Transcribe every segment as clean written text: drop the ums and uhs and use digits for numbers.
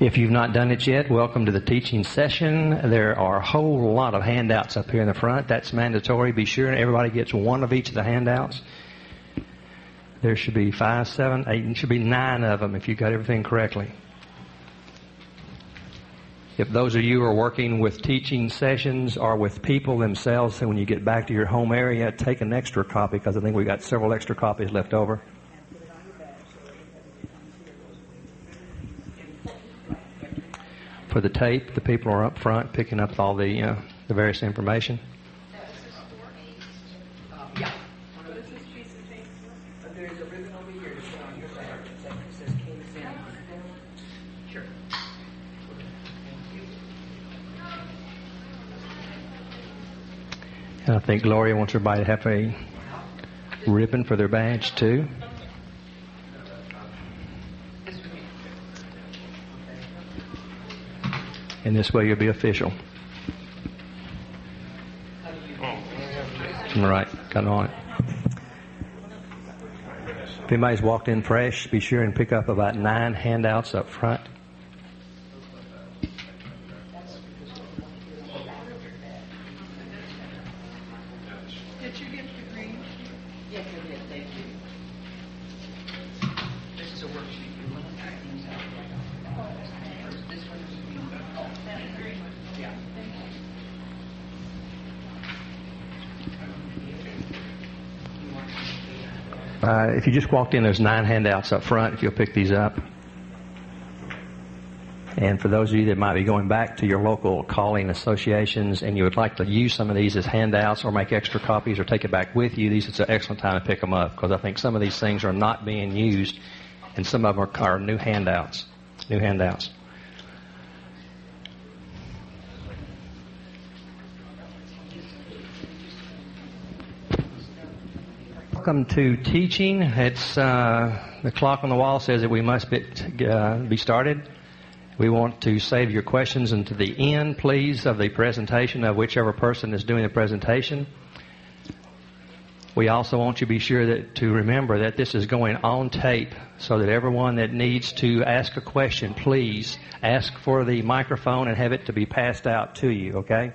If you've not done it yet, welcome to the teaching session. There are a whole lot of handouts up here in the front. That's mandatory. Be sure everybody gets one of each of the handouts. There should be 5, 7, 8, and should be 9 of them if you got everything correctly. If those of you who are working with teaching sessions or with people themselves, then when you get back to your home area, take an extra copy because I think we've got several extra copies left over. For the tape, the people are up front picking up all the various information. Yeah. What is this piece of tape? There's a ribbon over here to show on your side. It says King's Inn. Sure. And I think Gloria wants everybody to have a ribbon for their badge too. And this way you'll be official. All right, got it on it. If anybody's walked in fresh, be sure and pick up about 9 handouts up front. Did you get the green? Yes, I did. Thank you. This is a worksheet. You want to type these out. This one is green. Oh, that's green. Yeah. Thank you. If you just walked in, there's 9 handouts up front if you'll pick these up. And for those of you that might be going back to your local calling associations and you would like to use some of these as handouts or make extra copies or take it back with you, it's an excellent time to pick them up because I think some of these things are not being used and some of them are new handouts. New handouts. Welcome to teaching. It's the clock on the wall says that we must be started. We want to save your questions until the end, please, of the presentation of whichever person is doing the presentation. We also want you to be sure to remember that this is going on tape so that everyone that needs to ask a question, please ask for the microphone and have it to be passed out to you, okay?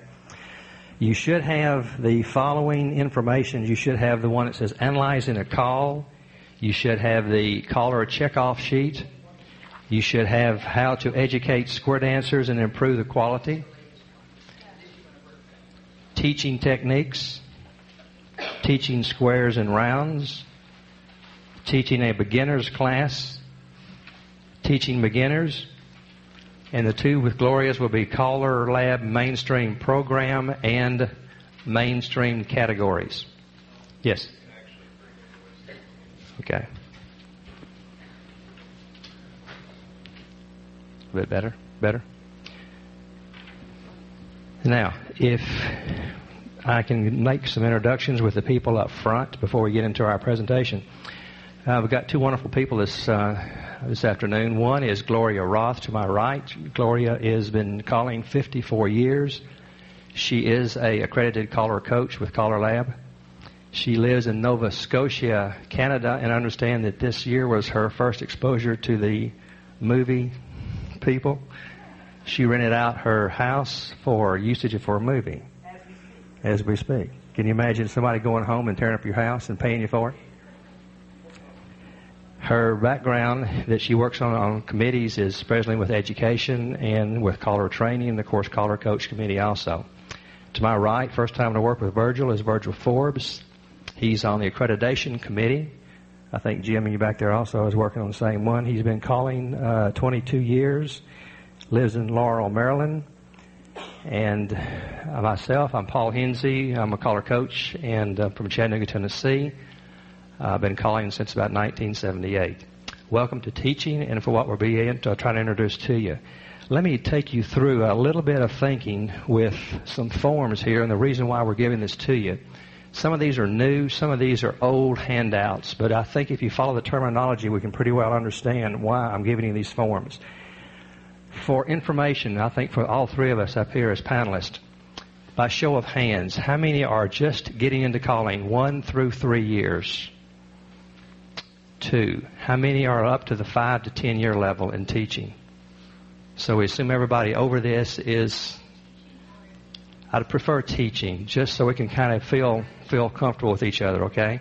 You should have the following information. You should have the one that says Analyzing a Call. You should have the caller checkoff sheet. You should have How to Educate Square Dancers and Improve the Quality. Teaching Techniques. Teaching Squares and Rounds. Teaching a Beginner's Class. Teaching Beginners. And the 2 with Gloria's will be CALLERLAB Mainstream Program and Mainstream Categories. Yes? Okay. A bit better? Better? Now, if I can make some introductions with the people up front before we get into our presentation. We've got 2 wonderful people this afternoon. One is Gloria Roth to my right. Gloria has been calling 54 years. She is an accredited caller coach with CALLERLAB. She lives in Nova Scotia, Canada, and I understand that this year was her first exposure to the movie people. She rented out her house for usage for a movie as we speak. Can you imagine somebody going home and tearing up your house and paying you for it? Her background that she works on committees is presently with education and with caller training and, of course, caller coach committee also. To my right, first time to work with Virgil is Virgil Forbes. He's on the accreditation committee. I think Jim and you back there also is working on the same one. He's been calling 22 years, lives in Laurel, Maryland. And myself, I'm Paul Henze. I'm a caller coach and from Chattanooga, Tennessee. I've been calling since about 1978. Welcome to teaching and for what we're being trying to introduce to you. Let me take you through a little bit of thinking with some forms here and the reason why we're giving this to you. Some of these are new, some of these are old handouts, but I think if you follow the terminology, we can pretty well understand why I'm giving you these forms. For information, I think for all 3 of us up here as panelists, by show of hands, how many are just getting into calling 1 through 3 years? 2. How many are up to the 5 to 10 year level in teaching? So we assume everybody over this is, I'd prefer teaching, just so we can kind of feel comfortable with each other, okay?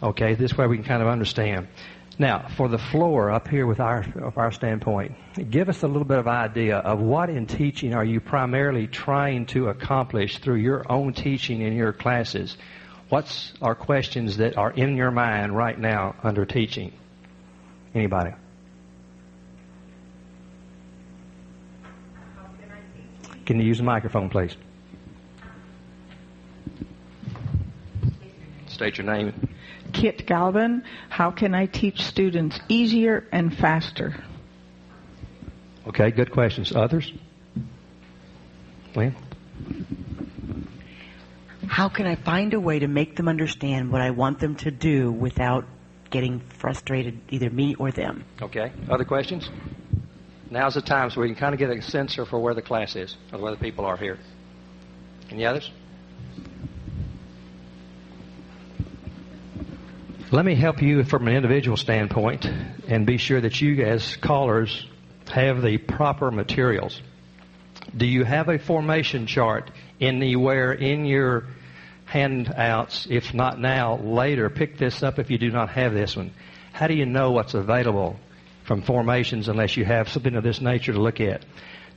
Okay, this way we can kind of understand. Now, for the floor up here with our standpoint, give us a little bit of idea of what in teaching are you primarily trying to accomplish through your own teaching in your classes. What are questions that are in your mind right now under teaching? Anybody? Can you use the microphone, please? State your name. Kit Galvin. How can I teach students easier and faster? Okay, good questions. Others? Lynn? How can I find a way to make them understand what I want them to do without getting frustrated, either me or them? Okay. Other questions? Now's the time so we can kind of get a sense for where the class is, or where the people are here. Any others? Let me help you from an individual standpoint and be sure that you as callers have the proper materials. Do you have a formation chart anywhere in your handouts? If not now, later. Pick this up if you do not have this one. How do you know what's available from formations unless you have something of this nature to look at?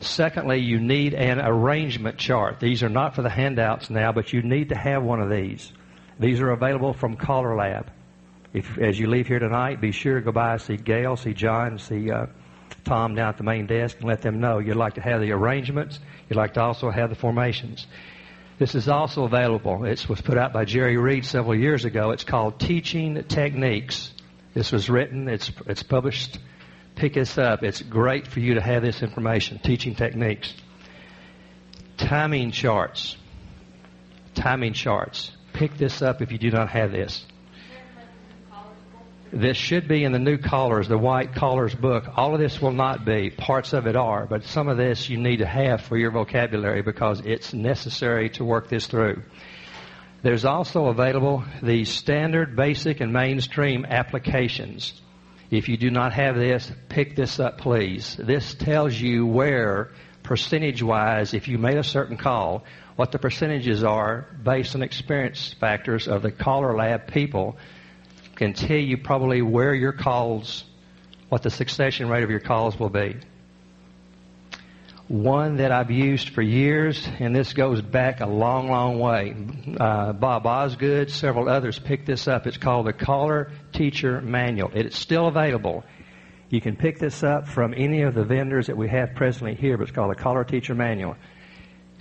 Secondly, you need an arrangement chart. These are not for the handouts now, but you need to have one of these. These are available from CALLERLAB. As you leave here tonight, be sure to go by and see Gail, see John, see Tom down at the main desk, and let them know you'd like to have the arrangements. You'd like to also have the formations. This is also available. It was put out by Jerry Reed several years ago. It's called Teaching Techniques. This was written. It's published. Pick this up. It's great for you to have this information. Teaching Techniques. Timing charts. Timing charts. Pick this up if you do not have this. This should be in the new callers, the white callers book. All of this will not be. Parts of it are. But some of this you need to have for your vocabulary because it's necessary to work this through. There's also available the standard, basic, and mainstream applications. If you do not have this, pick this up, please. This tells you where, percentage-wise, if you made a certain call, what the percentages are based on experience factors of the CALLERLAB people. Can tell you probably where your calls, what the succession rate of your calls will be. One that I've used for years, and this goes back a long, long way. Bob Osgood, several others picked this up. It's called the Caller Teacher Manual. It's still available. You can pick this up from any of the vendors that we have presently here, but it's called the Caller Teacher Manual.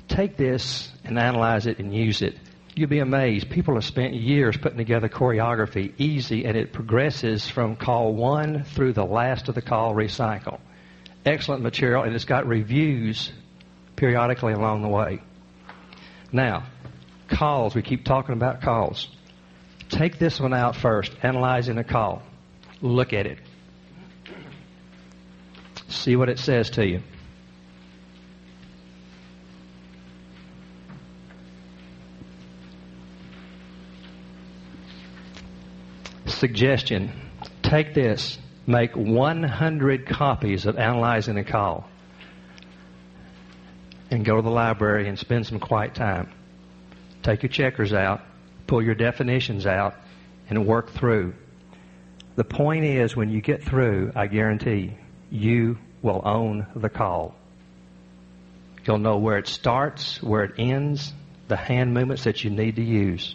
Take this and analyze it and use it. You'll be amazed. People have spent years putting together choreography, easy, and it progresses from call 1 through the last of the call recycle. Excellent material, and it's got reviews periodically along the way. Now, calls. We keep talking about calls. Take this one out first, analyzing a call. Look at it. See what it says to you. Suggestion, take this, make 100 copies of Analyzing a Call and go to the library and spend some quiet time. Take your checkers out, pull your definitions out, and work through. The point is, when you get through, I guarantee you will own the call. You'll know where it starts, where it ends, the hand movements that you need to use,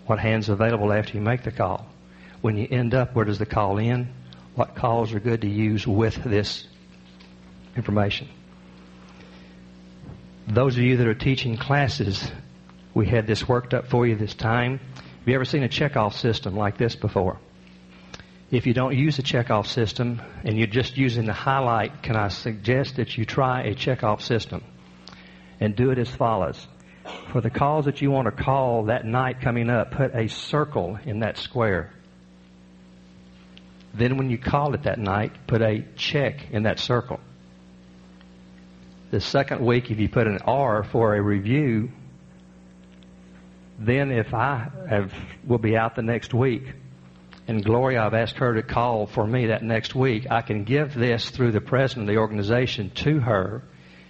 what hand's available after you make the call. When you end up, where does the call end? What calls are good to use with this information? Those of you that are teaching classes, we had this worked up for you this time. Have you ever seen a checkoff system like this before? If you don't use a checkoff system and you're just using the highlight, can I suggest that you try a checkoff system and do it as follows. For the calls that you want to call that night coming up, put a circle in that square. Then when you call it that night, put a check in that circle. The second week, if you put an R for a review, then if will be out the next week, And Gloria, I've asked her to call for me that next week. I can give this through the president of the organization to her.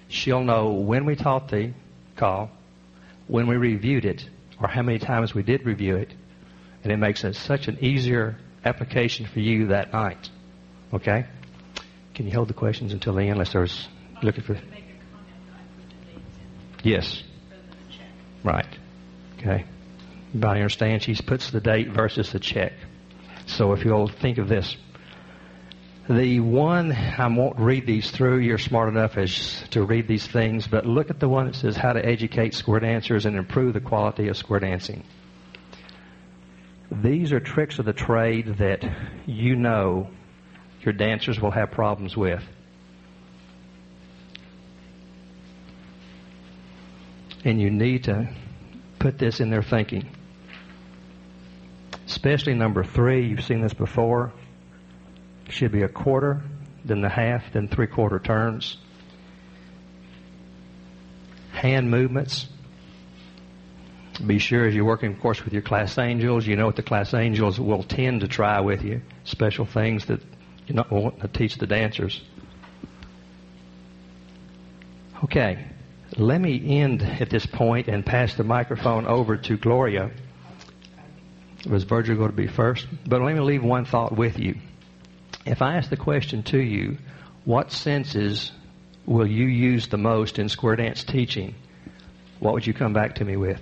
She'll know when we taught the call, when we reviewed it, or how many times we did review it. And it makes it such an easier application for you that night. Okay? Can you hold the questions until the end unless there's looking for... Yes. Right. Okay. Everybody understands she puts the date versus the check. So if you'll think of this. The one, I won't read these through. You're smart enough as to read these things. But look at the one that says how to educate square dancers and improve the quality of square dancing. These are tricks of the trade that you know your dancers will have problems with. And you need to put this in their thinking. Especially number 3, you've seen this before. Should be a quarter, then the half, then 3/4 turns. Hand movements. Be sure as you're working, of course, with your class angels, you know what the class angels will tend to try with you. Special things that you're not wanting to teach the dancers. Okay. Let me end at this point and pass the microphone over to Gloria. Was Virgil going to be first? But let me leave one thought with you. If I ask the question to you, what senses will you use the most in square dance teaching? What would you come back to me with?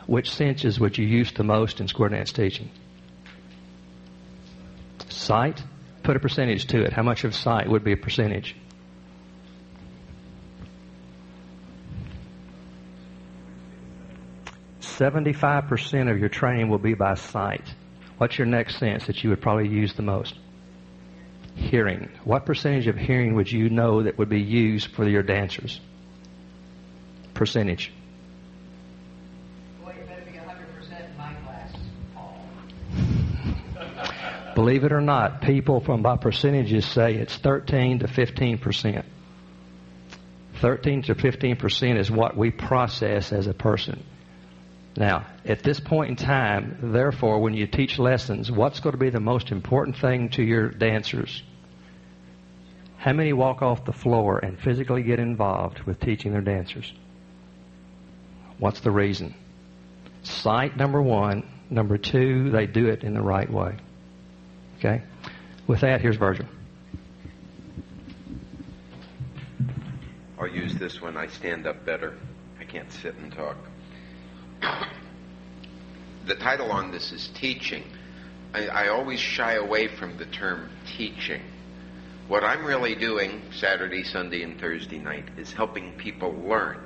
Which senses would you use the most in square dance teaching? Sight? Put a percentage to it. How much of sight would be a percentage? 75% of your training will be by sight. What's your next sense that you would probably use the most? Hearing. What percentage of hearing would you know that would be used for your dancers? Percentage. Well, you better be 100% in my class, Paul. Believe it or not, people from by percentages say it's 13 to 15%. 13 to 15% is what we process as a person. Now, at this point in time, therefore, when you teach lessons, what's going to be the most important thing to your dancers? How many walk off the floor and physically get involved with teaching their dancers? What's the reason? Sight, number 1. Number 2, they do it in the right way. Okay? With that, here's Virgil. I'll use this when I stand up better. I can't sit and talk. The title on this is teaching. I always shy away from the term teaching. What I'm really doing Saturday, Sunday, and Thursday night is helping people learn.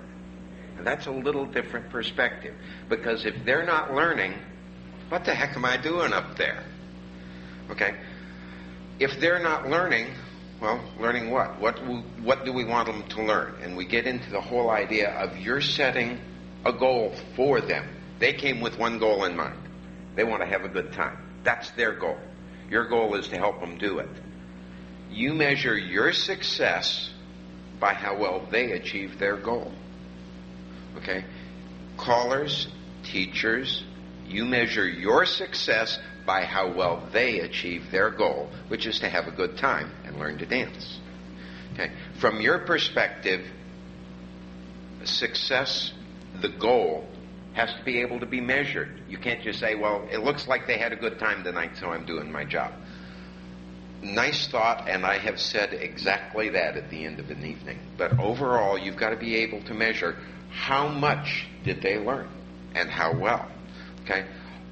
And that's a little different perspective. Because if they're not learning, what the heck am I doing up there? Okay? If they're not learning, well, learning what? What do we want them to learn? And we get into the whole idea of you're setting a goal for them. They came with one goal in mind. They want to have a good time. That's their goal. Your goal is to help them do it. You measure your success by how well they achieve their goal. Okay? Callers, teachers, you measure your success by how well they achieve their goal, which is to have a good time and learn to dance. Okay? From your perspective, success, the goal, has to be able to be measured. You can't just say, well, it looks like they had a good time tonight, so I'm doing my job. Nice thought, and I have said exactly that at the end of an evening. But overall, you've got to be able to measure how much did they learn and how well. Okay?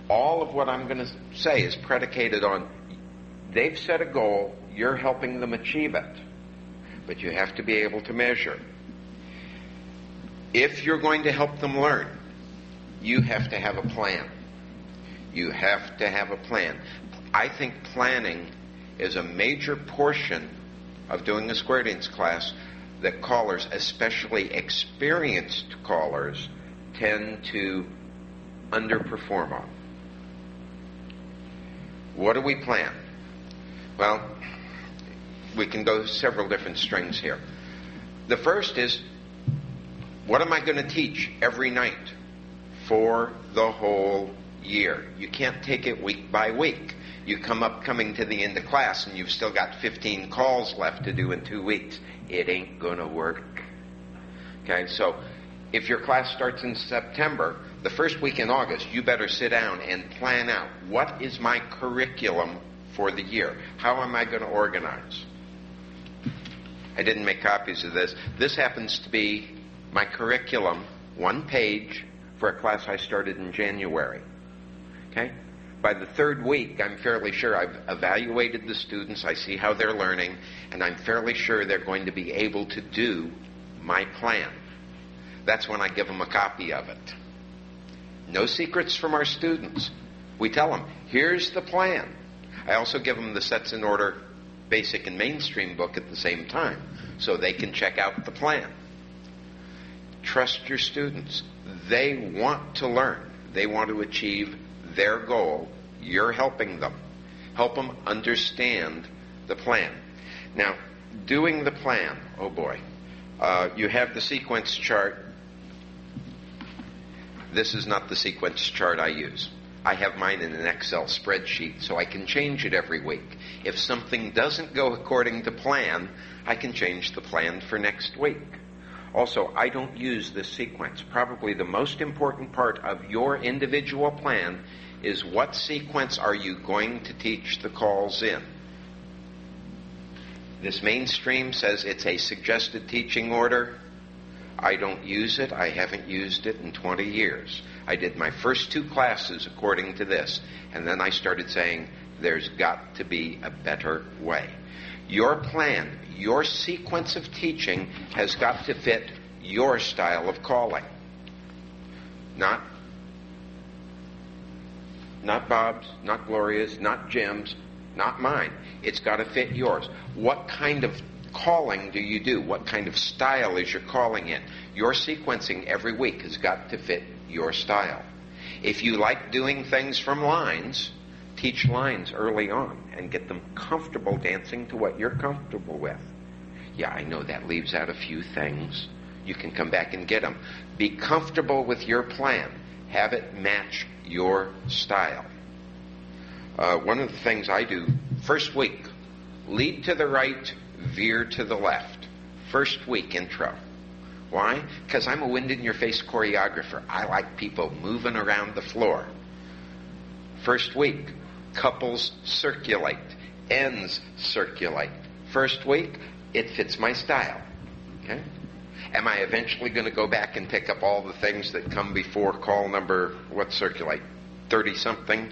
All of what I'm going to say is predicated on they've set a goal, you're helping them achieve it. But you have to be able to measure. If you're going to help them learn, you have to have a plan. You have to have a plan. I think planning is a major portion of doing a square dance class that callers, especially experienced callers, tend to underperform on. What do we plan? Well, we can go several different strings here. The first is, what am I going to teach every night for the whole year. You can't take it week by week. You coming to the end of class and you've still got 15 calls left to do in 2 weeks. It ain't gonna work. Okay, so if your class starts in September, the first week in August, you better sit down and plan out, what is my curriculum for the year? How am I going to organize? I didn't make copies of this. This happens to be my curriculum, 1 page, for a class I started in January. Okay? By the 3rd week, I'm fairly sure I've evaluated the students, I see how they're learning, and I'm fairly sure they're going to be able to do my plan. That's when I give them a copy of it. No secrets from our students. We tell them, here's the plan. I also give them the Sets in Order Basic and Mainstream book at the same time, so they can check out the plan. Trust your students. They want to learn. They want to achieve their goal. You're helping them. Help them understand the plan. Now, doing the plan, oh boy. You have the sequence chart. This is not the sequence chart I use. I have mine in an Excel spreadsheet, so I can change it every week. If something doesn't go according to plan, I can change the plan for next week. Also, I don't use this sequence. Probably the most important part of your individual plan is what sequence are you going to teach the calls in. This mainstream says it's a suggested teaching order. I don't use it. I haven't used it in 20 years. I did my first 2 classes according to this, and then I started saying there's got to be a better way. Your plan, your sequence of teaching has got to fit your style of calling. Not Bob's, not Gloria's, not Jim's, not mine. It's got to fit yours. What kind of calling do you do? What kind of style is your calling in? Your sequencing every week has got to fit your style. If you like doing things from lines, teach lines early on and get them comfortable dancing to what you're comfortable with. Yeah, I know that leaves out a few things. You can come back and get them. Be comfortable with your plan. Have it match your style. One of the things I do, first week, lead to the right, veer to the left. First week intro. Why? Because I'm a wind-in-your-face choreographer. I like people moving around the floor. First week, couples circulate, ends circulate. First week, it fits my style. Okay? Am I eventually going to go back and pick up all the things that come before call number, what circulate, 30-something?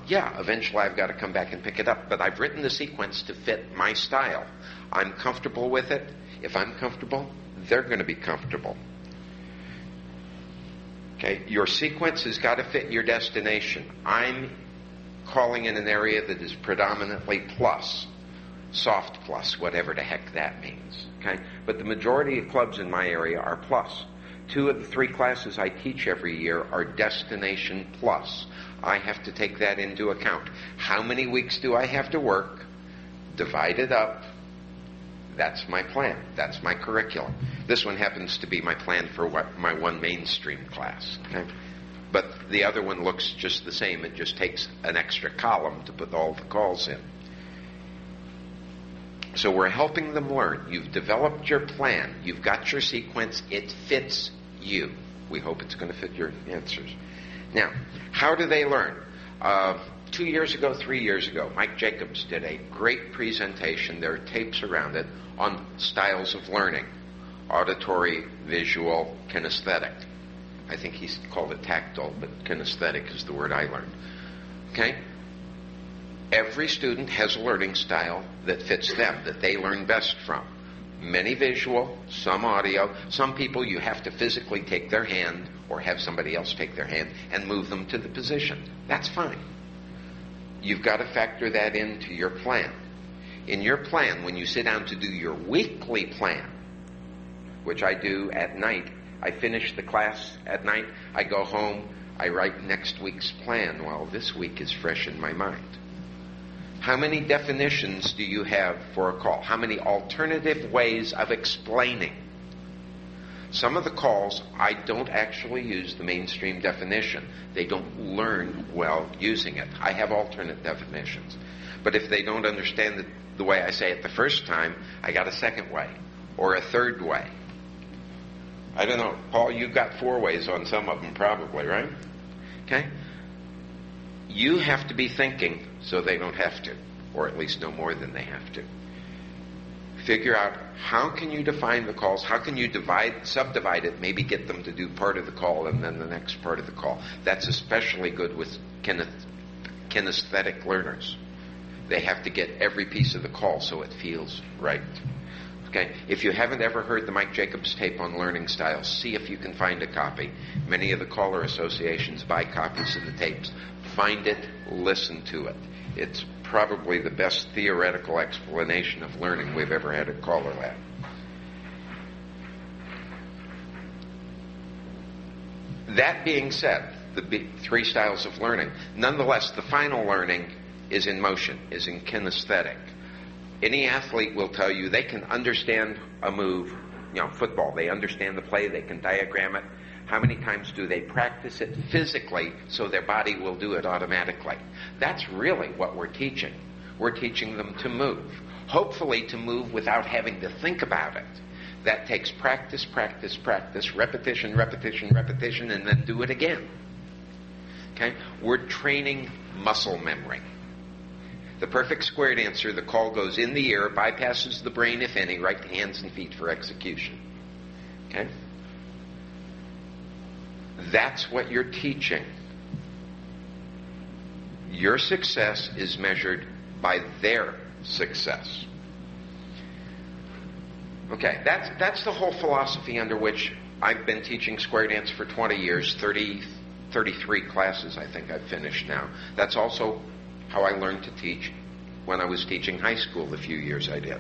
Yeah, eventually I've got to come back and pick it up. But I've written the sequence to fit my style. I'm comfortable with it. If I'm comfortable, they're going to be comfortable. Okay, your sequence has got to fit your destination. I'm calling in an area that is predominantly plus, soft plus, whatever the heck that means. Okay, but the majority of clubs in my area are plus. 2 of the 3 classes I teach every year are destination plus. I have to take that into account. How many weeks do I have to work? Divide it up. That's my plan. That's my curriculum. This one happens to be my plan for my 1 mainstream class. Okay? But the other one looks just the same. It just takes an extra column to put all the calls in. So we're helping them learn. You've developed your plan. You've got your sequence. It fits you. We hope it's going to fit your answers. Now, how do they learn? 2 years ago, 3 years ago, Mike Jacobs did a great presentation. There are tapes around it on styles of learning. Auditory, visual, kinesthetic. I think he called it tactile, but kinesthetic is the word I learned. Okay? Every student has a learning style that fits them, that they learn best from. Many visual, some audio. Some people you have to physically take their hand or have somebody else take their hand and move them to the position. That's fine. You've got to factor that into your plan. In your plan, when you sit down to do your weekly plan, which I do at night, I finish the class at night, I go home, I write next week's plan. Well, this week is fresh in my mind. How many definitions do you have for a call? How many alternative ways of explaining? Some of the calls, I don't actually use the mainstream definition. They don't learn well using it. I have alternate definitions. But if they don't understand it the way I say it the first time, I got a second way or a third way. I don't know. Paul, you've got 4 ways on some of them probably, right? Okay? You have to be thinking so they don't have to, or at least no more than they have to. Figure out how can you define the calls, how can you subdivide it, maybe get them to do part of the call and then the next part of the call. That's especially good with kinesthetic learners. They have to get every piece of the call so it feels right. Okay? If you haven't ever heard the Mike Jacobs tape on learning styles, see if you can find a copy. Many of the caller associations buy copies of the tapes. Find it, listen to it. It's probably the best theoretical explanation of learning we've ever had at CALLERLAB. That being said, the 3 styles of learning, nonetheless, the final learning is in motion, is in kinesthetic. Any athlete will tell you they can understand a move, football. They understand the play, they can diagram it. How many times do they practice it physically so their body will do it automatically? That's really what we're teaching. We're teaching them to move. Hopefully to move without having to think about it. That takes practice, practice, practice, repetition, repetition, repetition, and then do it again. Okay? We're training muscle memory. The perfect square dancer, the call goes in the ear, bypasses the brain, if any, right to hands and feet for execution. Okay? That's what you're teaching. Your success is measured by their success. Okay, that's the whole philosophy under which I've been teaching square dance for 20 years, 33 classes I think I've finished now. That's also how I learned to teach when I was teaching high school the few years I did.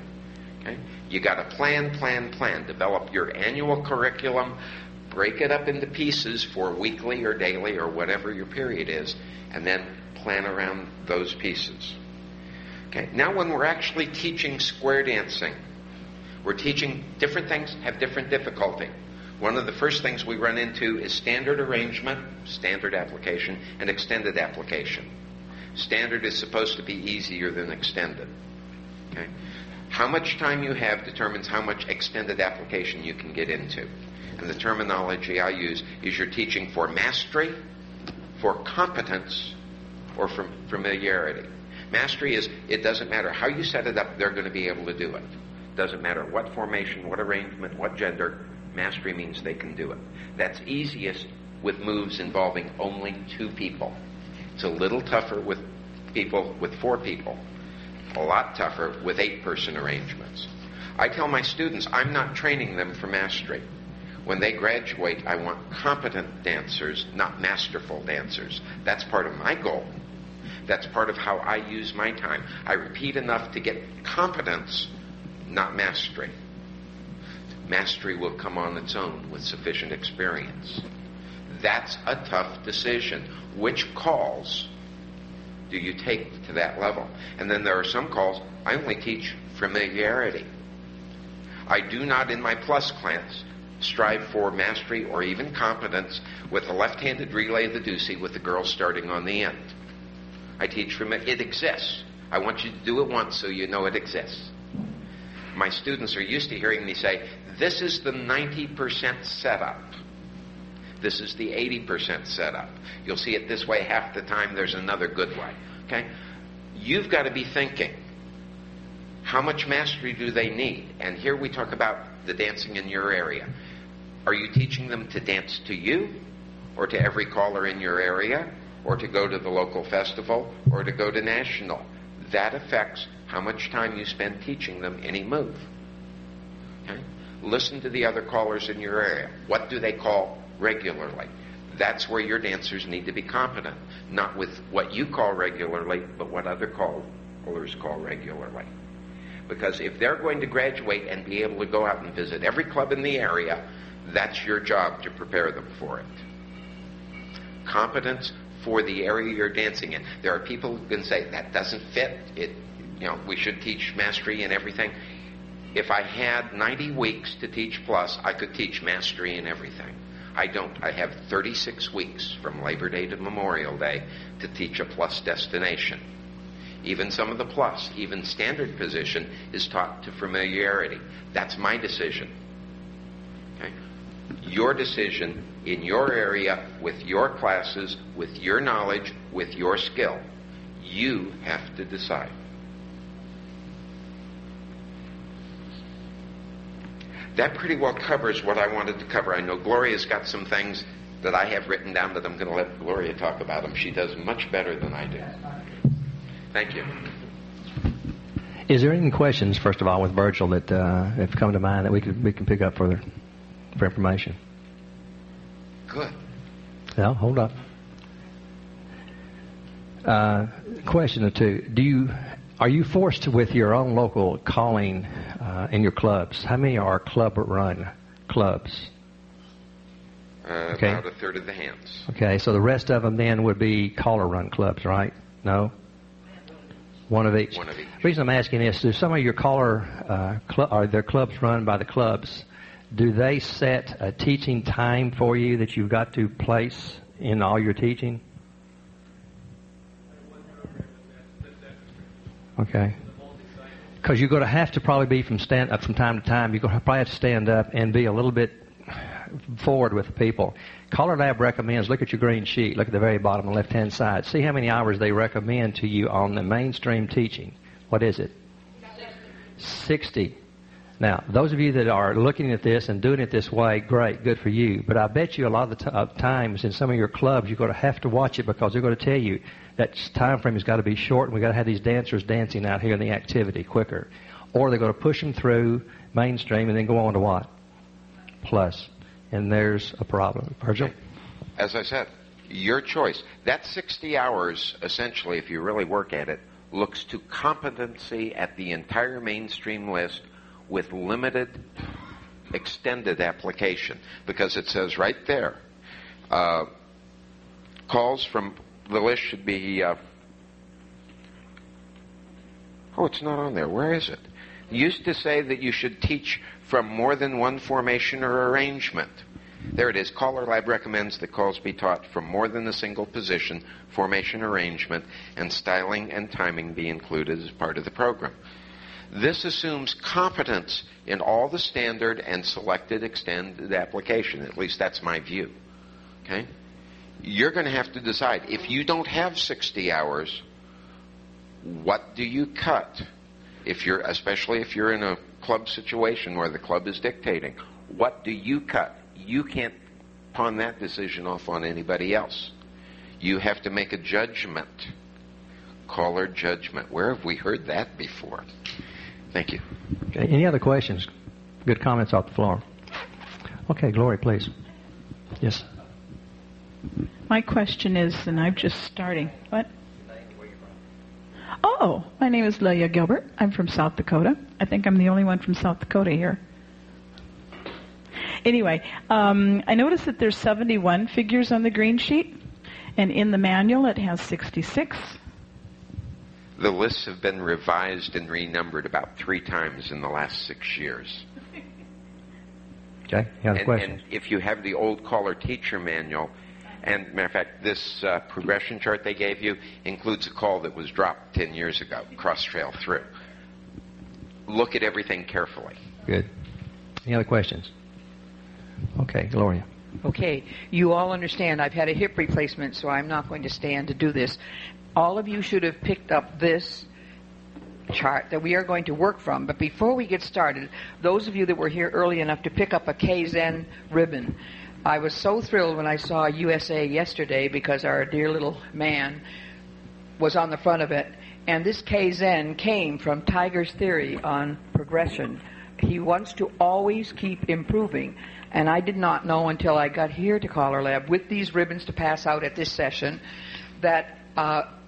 Okay? You got to plan. Develop your annual curriculum, break it up into pieces for weekly or daily or whatever your period is, and then plan around those pieces. Okay? Now when we're actually teaching square dancing, we're teaching different things, have different difficulty. One of the first things we run into is standard arrangement, standard application, and extended application. Standard is supposed to be easier than extended. Okay? How much time you have determines how much extended application you can get into. And the terminology I use is you're teaching for mastery, for competence, or for familiarity. Mastery is, it doesn't matter how you set it up, they're going to be able to do it. Doesn't matter what formation, what arrangement, what gender, mastery means they can do it. That's easiest with moves involving only 2 people. It's a little tougher with people with 4 people. A lot tougher with 8-person arrangements. I tell my students I'm not training them for mastery. When they graduate, I want competent dancers, not masterful dancers. That's part of my goal. That's part of how I use my time. I repeat enough to get competence, not mastery. Mastery will come on its own with sufficient experience. That's a tough decision. Which calls do you take to that level? And then there are some calls I only teach familiarity. I do not in my plus class strive for mastery or even competence with a left-handed relay of the deucey with the girl starting on the end. I teach from it exists. I want you to do it once so you know it exists. My students are used to hearing me say, this is the 90% setup. This is the 80% setup. You'll see it this way half the time. There's another good way. Okay? You've got to be thinking, how much mastery do they need? And here we talk about the dancing in your area. Are you teaching them to dance to you, or to every caller in your area, or to go to the local festival, or to go to national? That affects how much time you spend teaching them any move. Okay? Listen to the other callers in your area. What do they call regularly? That's where your dancers need to be competent. Not with what you call regularly, but what other callers call regularly. Because if they're going to graduate and be able to go out and visit every club in the area, that's your job to prepare them for it. Competence for the area you're dancing in. There are people who can say, that doesn't fit. We should teach mastery and everything. If I had 90 weeks to teach plus, I could teach mastery and everything. I don't. I have 36 weeks from Labor Day to Memorial Day to teach a plus destination. Even some of the plus, even standard position, is taught to familiarity. That's my decision. Okay? Your decision in your area, with your classes, with your knowledge, with your skill. You have to decide. That pretty well covers what I wanted to cover. I know Gloria's got some things that I have written down that I'm going to let Gloria talk about them. She does much better than I do. Thank you. Is there any questions, first of all, with Virgil that have come to mind that we can pick up for information? Good. Well, hold up. Question or two. Are you forced with your own local calling in your clubs? How many are club-run clubs? Okay. About a third of the hands. Okay, so the rest of them then would be caller-run clubs, right? No? One of each. One of each. The reason I'm asking is, do some of your are their clubs run by the clubs? Do they set a teaching time for you that you've got to place in all your teaching? Okay. Because you're going to have to probably be from time to time. You're going to probably have to stand up and be a little bit forward with the people. CALLERLAB recommends, look at your green sheet, look at the very bottom on the left-hand side. See how many hours they recommend to you on the mainstream teaching. What is it? 60. Now, those of you that are looking at this and doing it this way, great, good for you. But I bet you a lot of the times in some of your clubs, you're going to have to watch it because they're going to tell you that time frame has got to be short and we've got to have these dancers dancing out here in the activity quicker. Or they're going to push them through mainstream and then go on to what? Plus. And there's a problem. Virgil? As I said, your choice. That 60 hours, essentially, if you really work at it, looks to competency at the entire mainstream list with limited extended application. Because it says right there, calls from the list should be... it's not on there. Where is it? It used to say that you should teach from more than one formation or arrangement. There it is. CALLERLAB recommends that calls be taught from more than a single position, formation, arrangement, and styling and timing be included as part of the program. This assumes competence in all the standard and selected extended application. At least that's my view. Okay? You're going to have to decide. If you don't have 60 hours, what do you cut? Especially if you're in a club situation where the club is dictating, what do you cut? You can't pawn that decision off on anybody else. You have to make a judgment. Caller judgment. Where have we heard that before? Thank you. Okay. Any other questions? Good comments off the floor. Okay, Gloria, please. Yes. My question is, and I'm just starting. What? Oh, my name is Leah Gilbert. I'm from South Dakota. I think I'm the only one from South Dakota here. Anyway, I noticed that there's 71 figures on the green sheet, and in the manual it has 66. The lists have been revised and renumbered about 3 times in the last 6 years. Okay, you have a question? And if you have the old caller teacher manual, and matter of fact, this progression chart they gave you includes a call that was dropped 10 years ago, cross-trail through. Look at everything carefully. Good. Any other questions? Okay, Gloria. Okay, you all understand I've had a hip replacement, so I'm not going to stand to do this. All of you should have picked up this chart that we are going to work from. But before we get started, those of you that were here early enough to pick up a Kaizen ribbon, I was so thrilled when I saw USA yesterday because our dear little man was on the front of it. And this Kaizen came from Tiger's theory on progression. He wants to always keep improving. And I did not know until I got here to CALLERLAB with these ribbons to pass out at this session that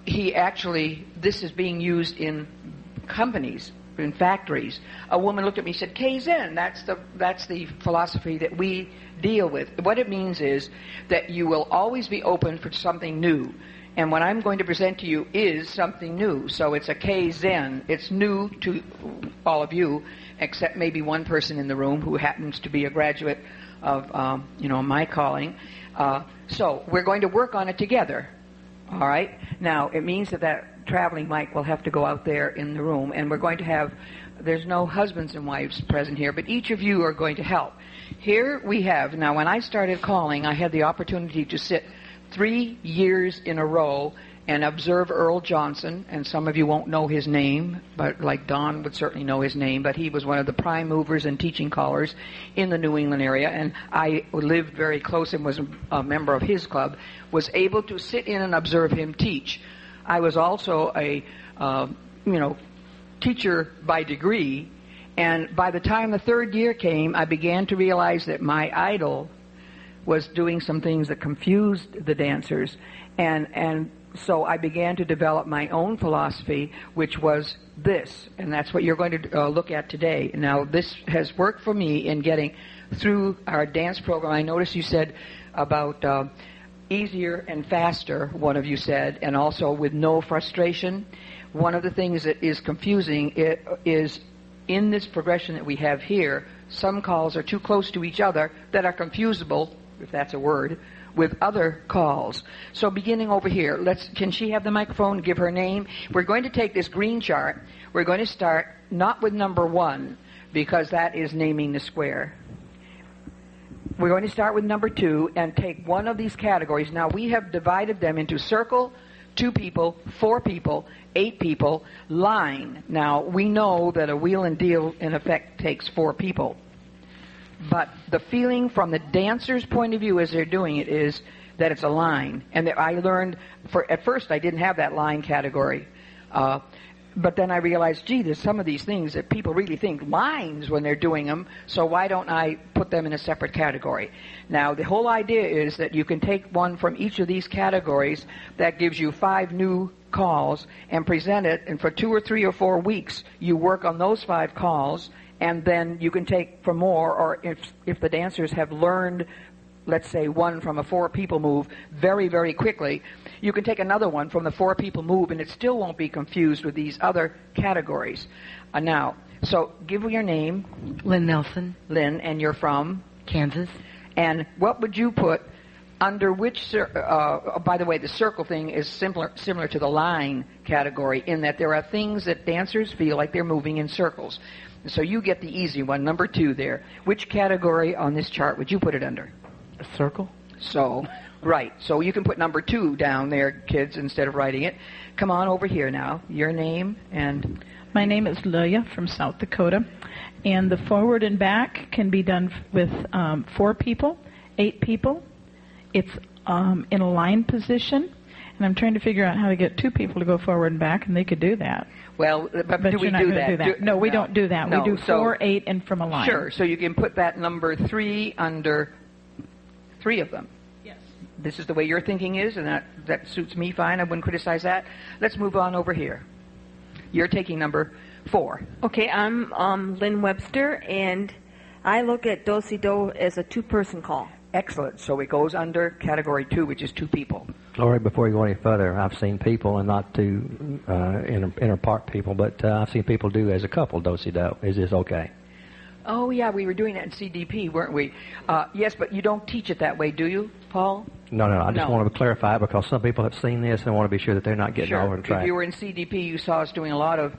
this is being used in companies, in factories. A woman looked at me and said, Kaizen, that's the philosophy that we deal with. What it means is that you will always be open for something new. And what I'm going to present to you is something new. So it's a Kaizen. It's new to all of you, except maybe one person in the room who happens to be a graduate of, my calling. So we're going to work on it together. All right? Now, it means that traveling mic will have to go out there in the room, and we're going to have, there's no husbands and wives present here, but each of you are going to help. Here we have, now when I started calling, I had the opportunity to sit 3 years in a row and observe Earl Johnson, and some of you won't know his name, but like Don would certainly know his name, but he was one of the prime movers and teaching callers in the New England area, and I lived very close and was a member of his club, was able to sit in and observe him teach. I was also a, teacher by degree, and by the time the third year came, I began to realize that my idol was doing some things that confused the dancers, and so I began to develop my own philosophy, which was this, and that's what you're going to look at today. Now, this has worked for me in getting through our dance program. I noticed you said about easier and faster, one of you said, and also with no frustration. One of the things that is confusing is in this progression that we have here, some calls are too close to each other that are confusable, if that's a word, with other calls. So beginning over here, can she have the microphone, give her name? We're going to take this green chart. We're going to start not with number 1, because that is naming the square. We're going to start with number 2 and take one of these categories. Now, we have divided them into circle, 2 people, 4 people, 8 people, line. Now, we know that a wheel and deal, in effect, takes 4 people. But the feeling from the dancer's point of view as they're doing it is that it's a line. And that I learned, at first I didn't have that line category. But then I realized, gee, there's some of these things that people really think lines when they're doing them, so why don't I put them in a separate category? Now, the whole idea is that you can take one from each of these categories that gives you 5 new calls and present it, and for 2 or 3 or 4 weeks you work on those 5 calls, and then you can take for more, or if the dancers have learned, let's say, one from a 4-people move very, very quickly, you can take another one from the 4-people move, and it still won't be confused with these other categories. Now, so give me your name. Lynn Nelson. Lynn, and you're from? Kansas. And what would you put under which, by the way, the circle thing is similar to the line category in that there are things that dancers feel like they're moving in circles. So you get the easy one, number 2 there. Which category on this chart would you put it under? A circle. So, right. So you can put number 2 down there, kids, instead of writing it. Come on over here now. Your name and... My name is Gloria from South Dakota, and the forward and back can be done with 4 people, 8 people. It's in a line position, and I'm trying to figure out how to get 2 people to go forward and back, and they could do that. Well, but do we you're not do gonna that? do that. No, we don't do that. No, we do 4, 8, and from a line. Sure. So you can put that number 3 under 3 of them. Yes. This is the way your thinking is, and that suits me fine. I wouldn't criticize that. Let's move on over here. You're taking number 4. Okay, I'm Lynn Webster, and I look at do-si-do as a 2-person call. Excellent. So it goes under category 2, which is 2 people. Gloria, before you go any further, I've seen people, and not to inner part people, but I've seen people do as a couple do-si-do. Is this okay? Oh, yeah, we were doing that in CDP, weren't we? Yes, but you don't teach it that way, do you, Paul? No. I just want to clarify it because some people have seen this and want to be sure that they're not getting over the track. If you were in CDP, you saw us doing a lot of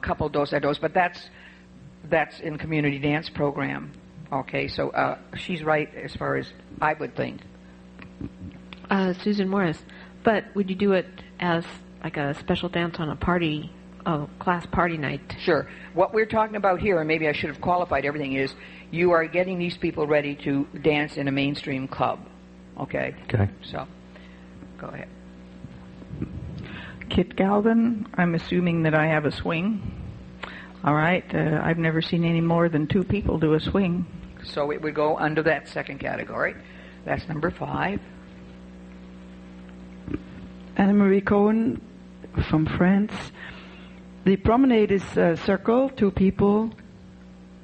couple do-si-dos, but that's in community dance program. Okay, so she's right as far as I would think. Susan Morris, but would you do it as like a special dance on a party, a class party night? Sure. What we're talking about here, and maybe I should have qualified everything, is you are getting these people ready to dance in a mainstream club. Okay? Okay. So, go ahead. Kit Galvin, I'm assuming that I have a swing. All right. I've never seen any more than 2 people do a swing. So it would go under that second category. That's number 5. Anne-Marie Cohen from France. The promenade is circle, 2 people.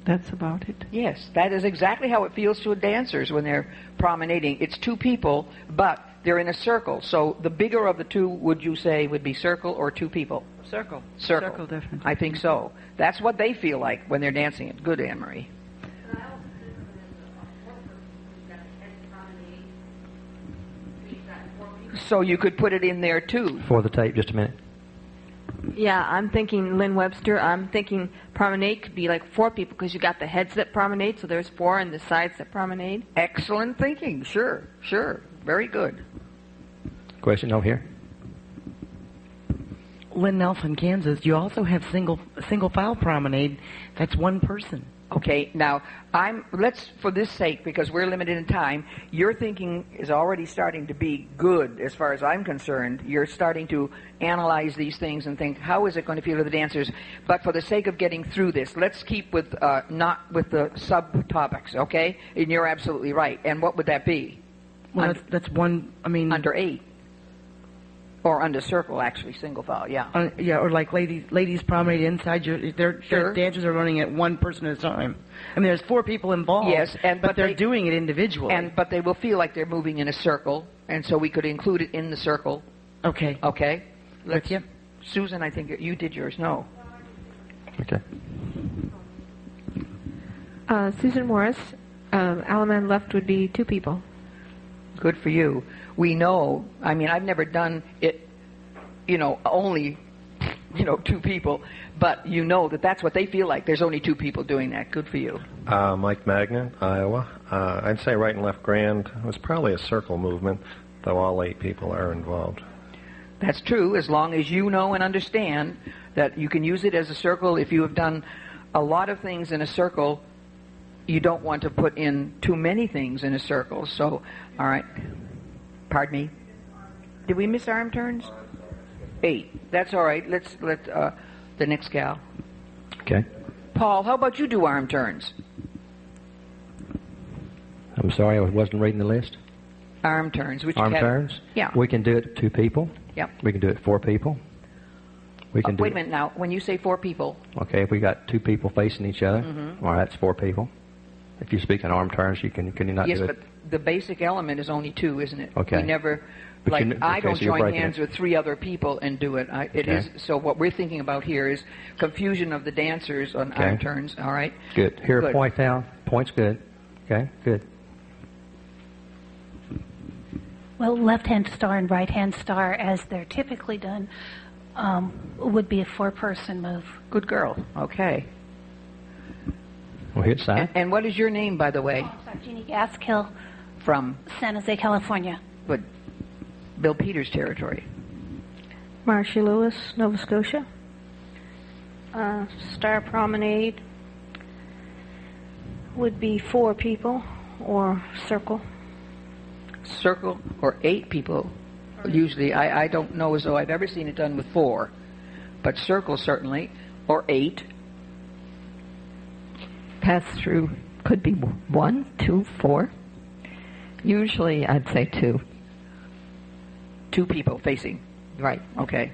That's about it. Yes, that is exactly how it feels to dancers when they're promenading. It's 2 people, but they're in a circle. So the bigger of the two, would you say, would be circle or two people? Circle. Circle. Circle, definitely. I think so. That's what they feel like when they're dancing it. Good, Anne-Marie. So you could put it in there too. For the tape, just a minute. Yeah, I'm thinking Lynn Webster. I'm thinking promenade could be like 4 people because you got the heads that promenade, so there's 4 and the sides that promenade. Excellent thinking. Sure, sure. Very good. Question over here. Lynn Nelson, Kansas, you also have single file promenade. That's one person. Okay, now let's, for this sake, because we're limited in time, your thinking is already starting to be good as far as I'm concerned. You're starting to analyze these things and think, how is it going to feel to the dancers? But for the sake of getting through this, let's keep with not with the subtopics, okay? And you're absolutely right. And what would that be? Well, that's one, I mean... Under 8. Or under circle, actually, single file, yeah. Yeah, or like ladies promenade inside their dancers are running at one person at a time. I mean, there's 4 people involved. Yes, but they're doing it individually. But they will feel like they're moving in a circle, and so we could include it in the circle. Okay. Okay. With you. Susan, I think you did yours. No. Okay. Susan Morris, Alaman left would be 2 people. Good for you. We know, I mean, I've never done it, only, 2 people, but you know that that's what they feel like. There's only 2 people doing that. Good for you. Mike Magnan, Iowa. I'd say right and left grand was probably a circle movement, though all 8 people are involved. That's true, as long as you know and understand that you can use it as a circle. If you have done a lot of things in a circle, you don't want to put in too many things in a circle. So, all right. Pardon me? Did we miss arm turns? 8. That's all right. Let's let the next gal. Okay. Paul, how about you do arm turns? I'm sorry, I wasn't reading the list. Arm turns. Which Arm turns? Yeah. We can do it 2 people. Yep. We can do it 4 people. We can do wait a minute now. When you say 4 people. Okay, if we got 2 people facing each other, all right, that's 4 people. If you speak in arm turns, can you not yes, do it? Yes, but the basic element is only 2, isn't it? Okay. We never, I don't join hands with 3 other people and do it. It is so. What we're thinking about here is confusion of the dancers on arm turns. All right. Good. Here, good. Point down. Point's good. Okay. Good. Well, left-hand star and right-hand star, as they're typically done, would be a 4-person move. Good girl. Okay. We'll hit side. And what is your name, by the way? Oh, sorry, Jeannie Gaskill. From? San Jose, California. Good. Bill Peters territory. Marcia Lewis, Nova Scotia. Star Promenade would be 4 people, or circle. Circle or 8 people. Usually, I don't know as though I've ever seen it done with 4, but circle certainly, or 8. Pass through could be 1, 2, 4. Usually, I'd say 2. 2 people facing. Right. Okay.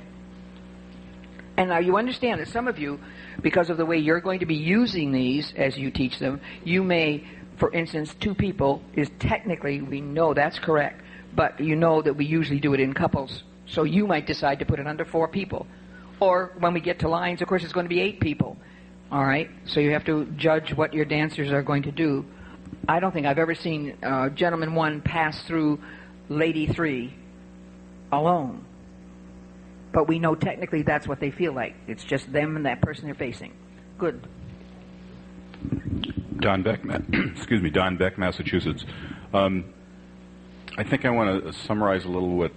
And now you understand that some of you, because of the way you're going to be using these as you teach them, you may, for instance, 2 people is technically, we know that's correct, but you know that we usually do it in couples. So you might decide to put it under 4 people. Or when we get to lines, of course, it's going to be 8 people. All right? So you have to judge what your dancers are going to do. I don't think I've ever seen gentleman 1 pass through lady 3 alone. But we know technically that's what they feel like. It's just them and that person they're facing. Good. Don Beck, Don Beck, Massachusetts. I think I want to summarize a little what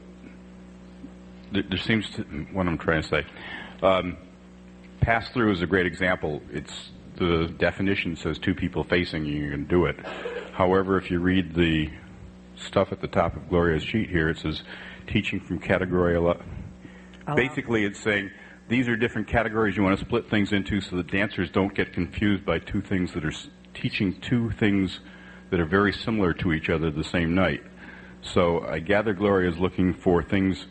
there seems to, what I'm trying to say. Pass-through is a great example. It's the definition says 2 people facing you, you can do it. However, if you read the stuff at the top of Gloria's sheet here, it says teaching from category 11. Basically, it's saying these are different categories you want to split things into so the dancers don't get confused by 2 things that are teaching 2 things that are very similar to each other the same night. So I gather Gloria is looking for things,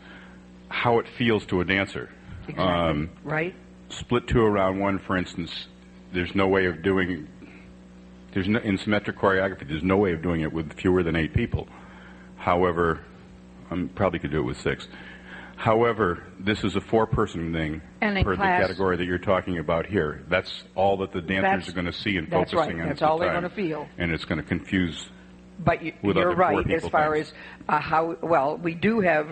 how it feels to a dancer. Exactly. Right. Split 2 around 1, for instance, there's no way of doing, in symmetric choreography, there's no way of doing it with fewer than 8 people. However, probably could do it with 6. However, this is a 4-person thing And in per the class- category that you're talking about here. That's all that the dancers are going to see and That's focusing right. on. That's at the all they're time. going to feel. And it's going to confuse. But with you're other right poor as people far things. as how well we do have,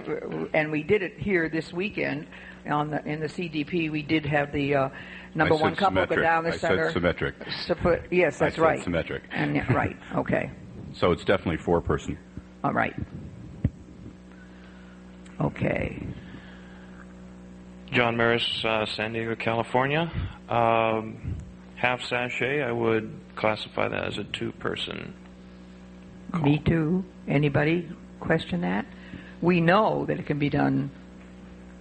and we did it here this weekend in the CDP. We did have the number I said one couple symmetric. go down the I center. said symmetric. Yes, that's I said right. symmetric. And right. Okay. So it's definitely 4-person. All right. Okay. John Maris, San Diego, California. Half sachet, I would classify that as a 2-person. Me too. Anybody question that? We know that it can be done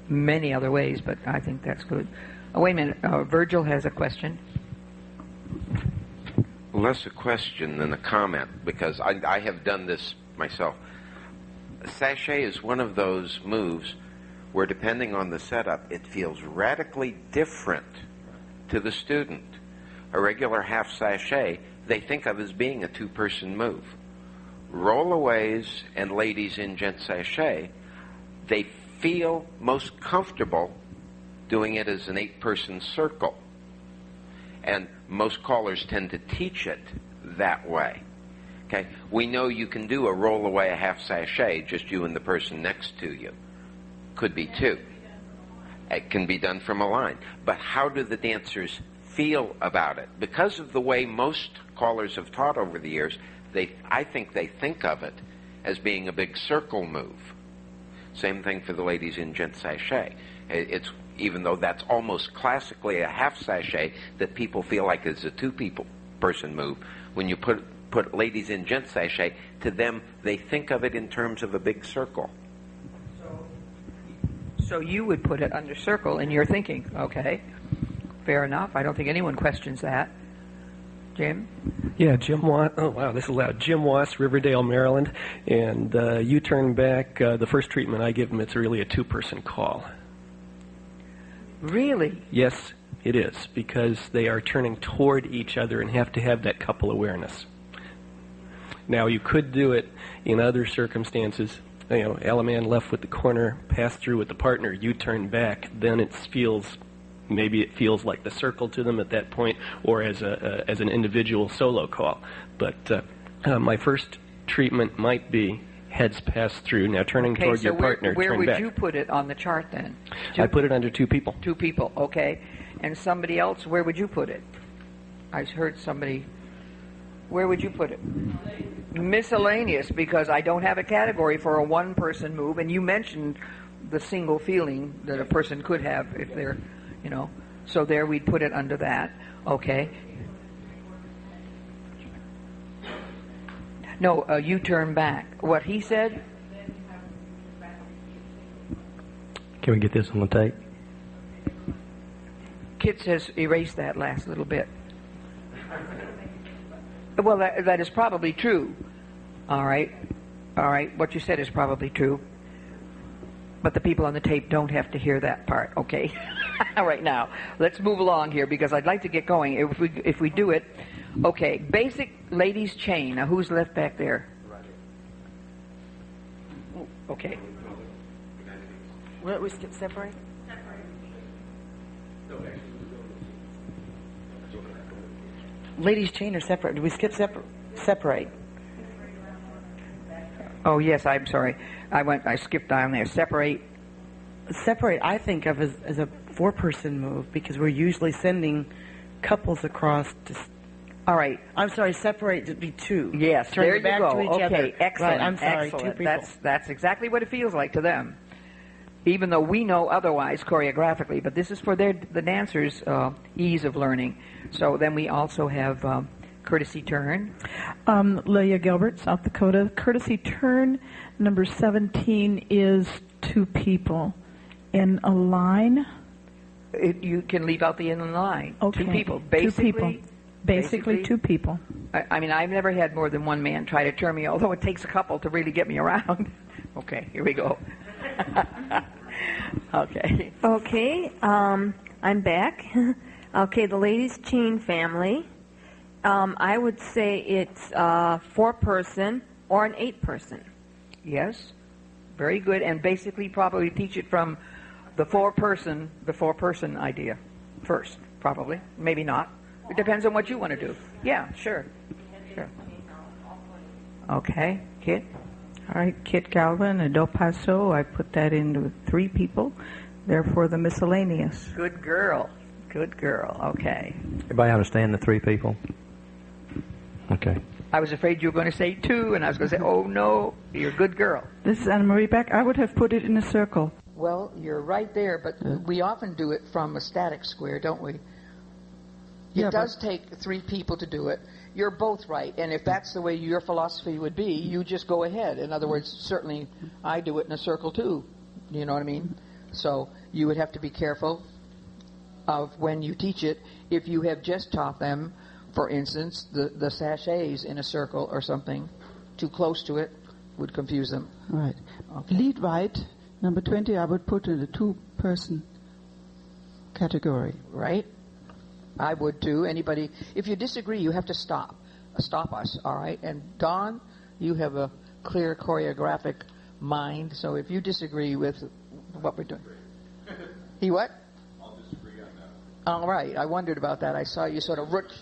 many other ways, but I think that's good. Oh, wait a minute. Virgil has a question. Less a question than a comment, because I have done this myself. Sachet is one of those moves where, depending on the setup, it feels radically different to the student. A regular half sachet, they think of as being a 2-person move. Rollaways and ladies in gent sachet, they feel most comfortable doing it as an 8-person circle. And most callers tend to teach it that way. Okay? We know you can do a rollaway, a half sachet, just you and the person next to you. Could be 2. It can be done from a line. But how do the dancers feel about it? Because of the way most callers have taught over the years, I think they think of it as being a big circle move. Same thing for the ladies in gent sachet. It's, even though that's almost classically a half sachet, that people feel like it's a 2-person move. When you put ladies in gent sachet, to them, they think of it in terms of a big circle. So you would put it under circle in your thinking. Okay. Fair enough. I don't think anyone questions that. Jim? Yeah, Jim Wass. Oh, wow, this is loud. Jim Wass, Riverdale, Maryland. And you turn back, the first treatment I give them, it's really a 2-person call. Really? Yes, it is, because they are turning toward each other and have to have that couple awareness. Now, you could do it in other circumstances. You know, Alaman left with the corner, pass through with the partner, you turn back, then maybe it feels like the circle to them at that point, or as an individual solo call. But my first treatment might be heads pass through. Now turning toward your partner, where turn would back. you put it on the chart then? I put it under 2 people. 2 people, okay. And somebody else, where would you put it? I heard somebody. Where would you put it? Miscellaneous, because I don't have a category for a 1-person move, and you mentioned the single feeling that a person could have if they're, so there we'd put it under that. Okay. No, you turn back. What he said? Can we get this on the tape? Kit says erase that last little bit. Well, that is probably true. All right. What you said is probably true. But the people on the tape don't have to hear that part, okay? All right, now, let's move along here because I'd like to get going. If we do it, okay, basic ladies chain. Now, who's left back there? Okay. Will we skip separate? Ladies chain or separate? Do we skip separate? Oh, yes, I'm sorry. I skipped down there. Separate. Separate, I think of as a 4-person move because we're usually sending couples across to... All right. I'm sorry, separate to be 2. Yes, Turn there you back go. to each Okay, other. excellent. Right, I'm sorry, excellent. 2 people. That's exactly what it feels like to them, even though we know otherwise choreographically. But this is for the dancers' ease of learning. So then we also have courtesy turn. Leah Gilbert, South Dakota. Courtesy turn number 17 is 2 people in a line. You can leave out the in the line. Okay. 2 people. 2 people. Basically 2 people. I mean, I've never had more than one man try to turn me, although it takes a couple to really get me around. Okay, here we go. Okay. Okay, I'm back. Okay, the ladies' chain family. I would say it's 4-person or an 8-person. Yes. Very good. And basically probably teach it from the four-person idea first, probably. Maybe not. It depends on what you want to do. Yeah, sure. Okay, Kit? All right, Kit Galvin and Del Paso, I put that into 3 people. Therefore, the miscellaneous. Good girl. Good girl. Okay. Everybody understand the 3 people? Okay. I was afraid you were going to say 2, and I was going to say, oh, no, you're a good girl. This is Anna Marie Beck. I would have put it in a circle. Well, you're right there, but we often do it from a static square, don't we? It does take 3 people to do it. You're both right, and if that's the way your philosophy would be, you just go ahead. In other words, certainly I do it in a circle too. You know what I mean? So you would have to be careful of when you teach it. If you have just taught them, for instance, the sachets in a circle or something, too close to it would confuse them. Right. Okay. Lead right, number 20, I would put in the 2-person category. Right? I would too. Anybody, if you disagree, you have to stop us, all right? And Don, you have a clear choreographic mind, so if you disagree with what we're doing. He what? I'll disagree on that. All right, I wondered about that. I saw you sort of root.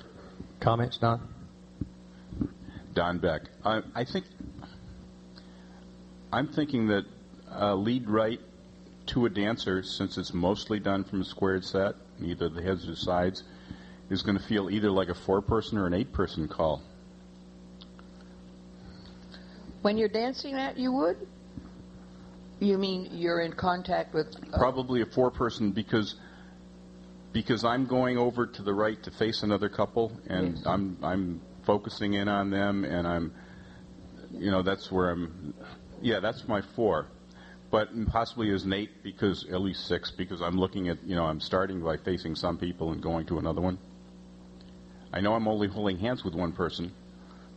Comments, Don? Don Beck. I'm thinking that lead right to a dancer, since it's mostly done from a squared set, either the heads or sides, is going to feel either like a 4-person or an 8-person call. When you're dancing that, you would? You mean you're in contact with... Probably a 4-person because I'm going over to the right to face another couple, and yes. I'm focusing in on them, and I'm, that's where I'm... Yeah, that's my 4. But possibly as an 8, because at least 6, because I'm looking at, I'm starting by facing some people and going to another one. I know I'm only holding hands with one person,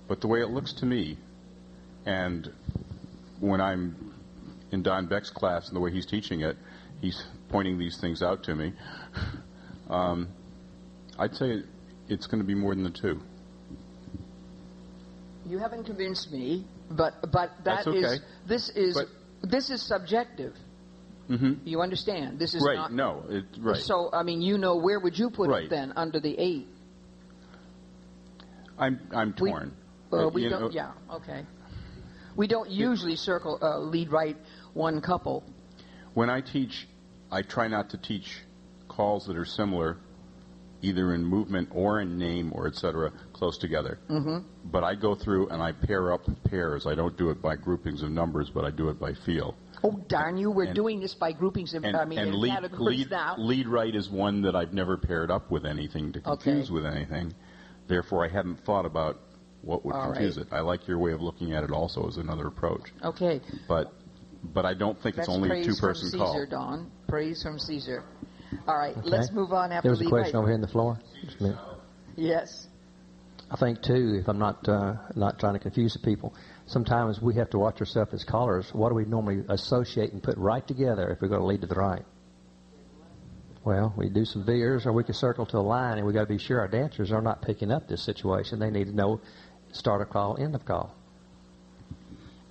but the way it looks to me, and when I'm in Don Beck's class and the way he's teaching it, he's pointing these things out to me. I'd say it's going to be more than the 2. You haven't convinced me, but That's okay. This is subjective. Mm-hmm. You understand? This is right. not... No, right. So, where would you put it then, under the 8? I'm torn. We don't... Yeah, okay. We don't usually circle lead right one couple. When I teach, I try not to teach calls that are similar, either in movement or in name or etc., close together. Mm-hmm. But I go through and I pair up pairs. I don't do it by groupings of numbers, but I do it by feel. Oh, darn you, we're doing this by groupings of, categories now. Lead right is one that I've never paired up with anything to confuse with anything. Therefore, I haven't thought about what would confuse it. I like your way of looking at it also as another approach. Okay. But I don't think it's only a 2-person call. Praise from Caesar, Don. Praise from Caesar. All right, let's move on after There was a question over here on the floor. Just a minute. Yes. I think, too, if I'm not trying to confuse the people, sometimes we have to watch ourselves as callers. What do we normally associate and put right together if we're going to lead to the right? Well, we do some veers, or we can circle to a line, and we've got to be sure our dancers are not picking up this situation. They need to know start of call, end of call.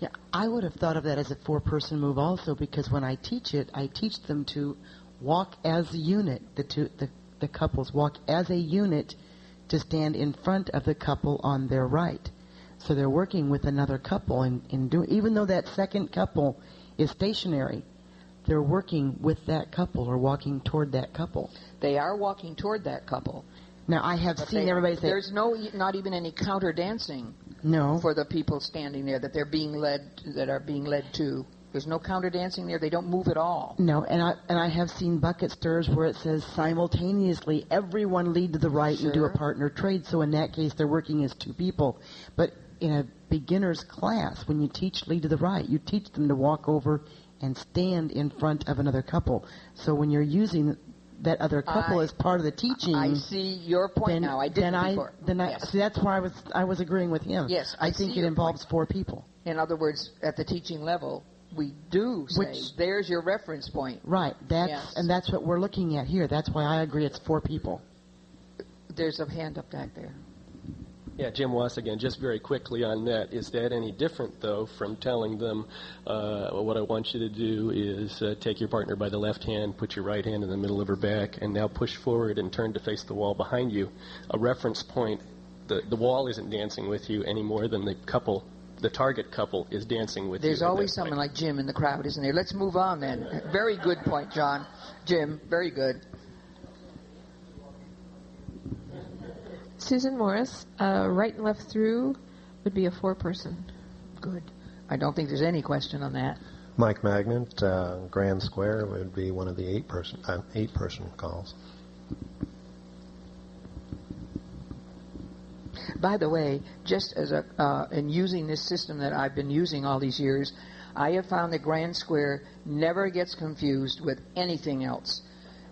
Yeah, I would have thought of that as a 4-person move also, because when I teach it, I teach them to walk as a unit. The couples walk as a unit to stand in front of the couple on their right. So they're working with another couple, and even though that second couple is stationary, they're working with that couple or walking toward that couple. They are walking toward that couple. Now, I have seen everybody say... There's not even any counter dancing for the people standing there that are being led to. There's no counter dancing there. They don't move at all. No, and I have seen bucket stirs where it says simultaneously everyone lead to the right and do a partner trade. So in that case, they're working as 2 people. But in a beginner's class, when you teach lead to the right, you teach them to walk over and stand in front of another couple. So when you're using that other couple as part of the teaching, I see your point now. I didn't before. See, that's why I was agreeing with him. Yes, I think it involves point. 4 people. In other words, at the teaching level, we do say, there's your reference point. Right. And that's what we're looking at here. That's why I agree it's 4 people. There's a hand up back there. Yeah, Jim Wass again. Just very quickly on that. Is that any different, though, from telling them what I want you to do is take your partner by the left hand, put your right hand in the middle of her back, and now push forward and turn to face the wall behind you? A reference point, the wall isn't dancing with you any more than the couple, the target couple, is dancing with you. There's always someone like Jim in the crowd, isn't there? Let's move on then. Very good point, John. Jim, very good. Susan Morris, right and left through would be a 4-person. Good. I don't think there's any question on that. Mike Magnant, Grand Square would be one of the 8-person calls. By the way, just as in using this system that I've been using all these years, I have found that Grand Square never gets confused with anything else.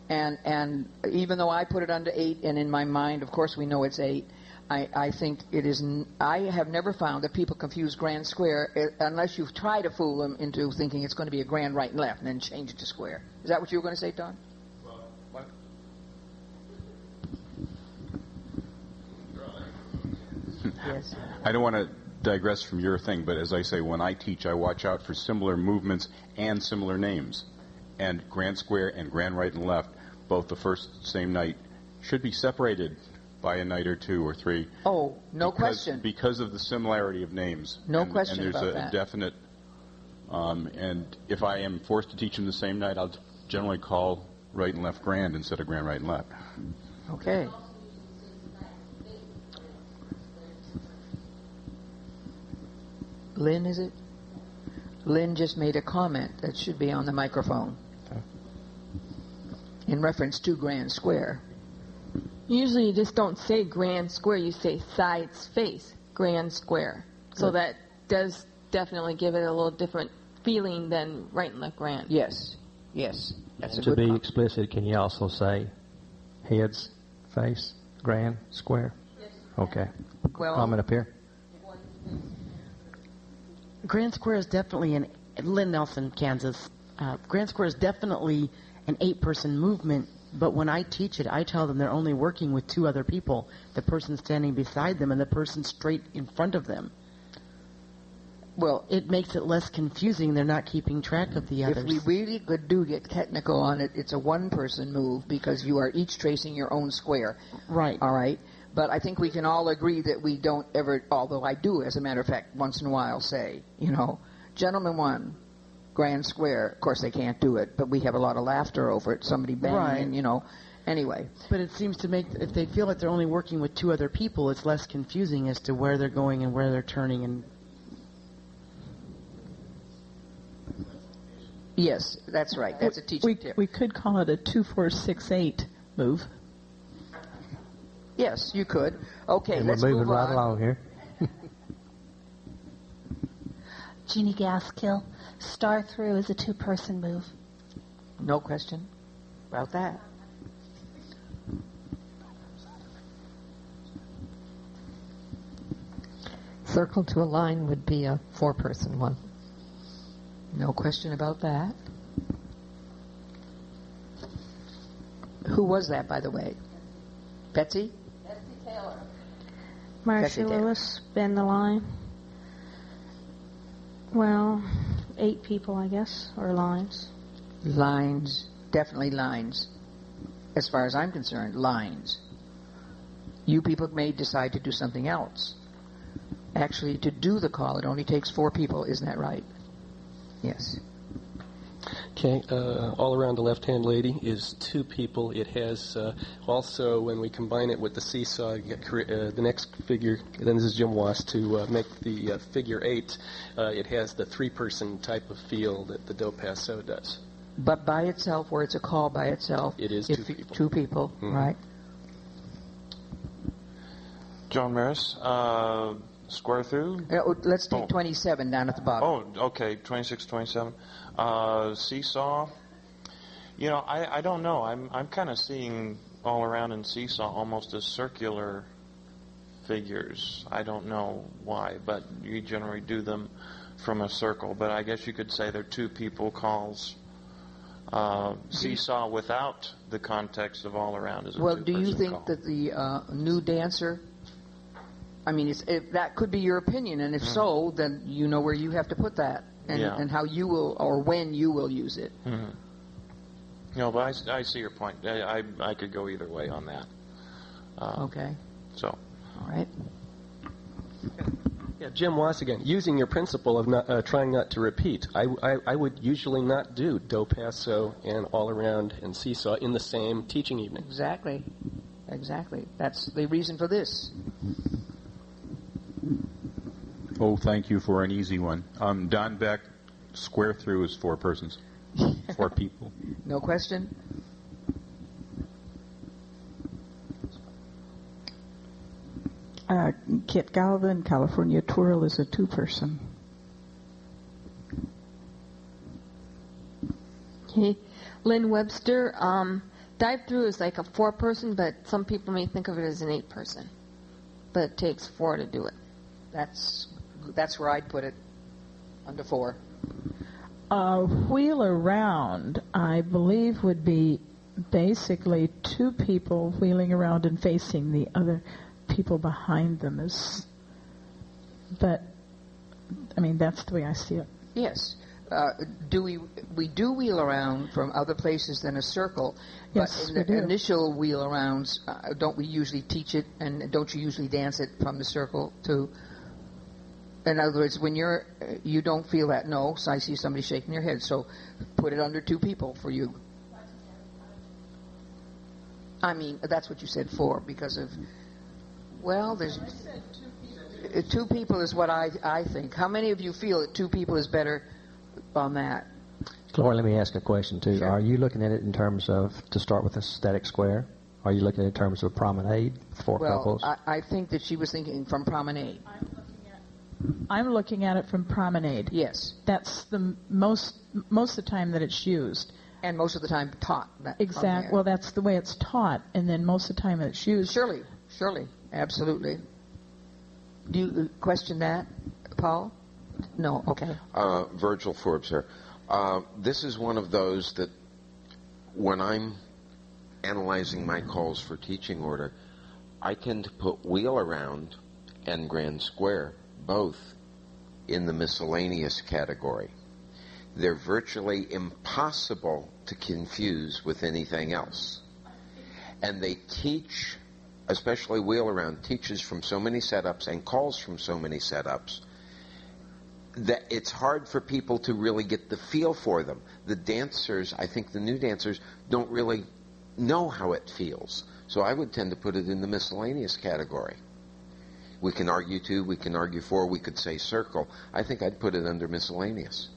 And even though I put it under 8, and in my mind, of course, we know it's 8, I think it is. I have never found that people confuse Grand Square unless you try to fool them into thinking it's going to be a grand right and left, and then change it to square. Is that what you were going to say, Don? What? Yes. I don't want to digress from your thing, but as I say, when I teach, I watch out for similar movements and similar names. And Grand Square and Grand Right and Left, both the same night, should be separated by a night or 2 or 3. Oh, no question. Because of the similarity of names. No question about that. And there's a definite, and if I am forced to teach them the same night, I'll generally call Right and Left Grand instead of Grand Right and Left. Okay. Lynn, is it? Lynn just made a comment that should be on the microphone in reference to Grand Square. Usually you just don't say Grand Square, you say sides face, Grand Square. So that does definitely give it a little different feeling than Right and Left Grand. Yes, yes. That's to be explicit, can you also say heads, face, Grand Square? Okay. Well, comment up here. Grand Square is definitely Lynn Nelson, Kansas. Grand Square is definitely an 8-person movement, but when I teach it, I tell them they're only working with 2 other people, the person standing beside them and the person straight in front of them. Well, it makes it less confusing. They're not keeping track of the others. If we really do get technical on it, it's a 1-person move because you are each tracing your own square. Right. All right? But I think we can all agree that we don't ever, although I do, as a matter of fact, once in a while say, gentleman 1, Grand Square. Of course, they can't do it, but we have a lot of laughter over it. Somebody banging, Anyway. But it seems to make, if they feel like they're only working with 2 other people, it's less confusing as to where they're going and where they're turning. And yes, that's right. That's a teaching tip. We could call it a 2-4-6-8 move. Yes, you could. Okay, and let's we're moving move right on. along here. Jeannie Gaskill, star through is a 2-person move. No question about that. Circle to a line would be a 4-person one. No question about that. Who was that, by the way? Betsy? Marcia Lewis, bend the line. Well, 8 people, I guess, or lines. Lines, definitely lines. As far as I'm concerned, lines. You people may decide to do something else. Actually, to do the call, it only takes 4 people, isn't that right? Yes. Okay, all around the left-hand lady is 2 people. It has also, when we combine it with the seesaw, you get the next figure, then this is Jim Wass, to make the figure 8, it has the 3-person type of feel that the do paso does. But by itself, where it's a call by itself, it is 2 people. 2 people, Mm-hmm. right? John Maris, square through? Let's take 27 down at the bottom. Oh, okay, 26, 27. Seesaw. I don't know. I'm kind of seeing all around in seesaw almost as circular figures. I don't know why, but you generally do them from a circle. But I guess you could say they're 2 people calls. Seesaw without the context of all around is a 2-person Well, do you think call. that the new dancer I mean, if that could be your opinion, and if so, then you know where you have to put that, and how you will, or when you will use it. No, but I see your point. I could go either way on that. Okay. So. All right. Yeah, Jim Wass again. Using your principle of not, trying not to repeat, I would usually not do do paso and all around and seesaw in the same teaching evening. Exactly. That's the reason for this. Oh, thank you for an easy one. Don Beck, square through is 4 persons, 4 people. No question. Kit Galvin, California Twirl is a 2-person. Okay. Lynn Webster, dive through is like a 4-person, but some people may think of it as an 8-person. But it takes 4 to do it. That's where I'd put it, under 4. Wheel around, I believe, would be basically 2 people wheeling around and facing the other people behind them. But I mean, that's the way I see it. Yes. We do wheel around from other places than a circle. Yes, but in the initial wheel arounds, don't we usually teach it, and don't you usually dance it from the circle too? In other words, when you don't feel that, no, so I see somebody shaking their head, so put it under 2 people for you. I mean, that's what you said 4, because of, well, there's 2 people is what I think. How many of you feel that 2 people is better on that? Gloria, let me ask a question too. Sure. Are you looking at it in terms of, to start with a static square? Are you looking at it in terms of promenade, 4 couples? Well, I think that she was thinking from promenade. I'm looking at it from promenade. Yes. That's the most of the time that it's used. And most of the time taught. Exactly. Well, that's the way it's taught, and then most of the time it's used. Surely, absolutely. Do you question that, Paul? No. Okay. Virgil Forbes here. This is one of those that when I'm analyzing my calls for teaching order, I tend to put wheel around and grand square both in the miscellaneous category. They're virtually impossible to confuse with anything else. And they teach, especially wheel around, teaches from so many setups and calls from so many setups that it's hard for people to really get the feel for them. The dancers, I think the new dancers, don't really know how it feels. So I would tend to put it in the miscellaneous category. We can argue 2, we can argue 4, we could say circle. I think I'd put it under miscellaneous.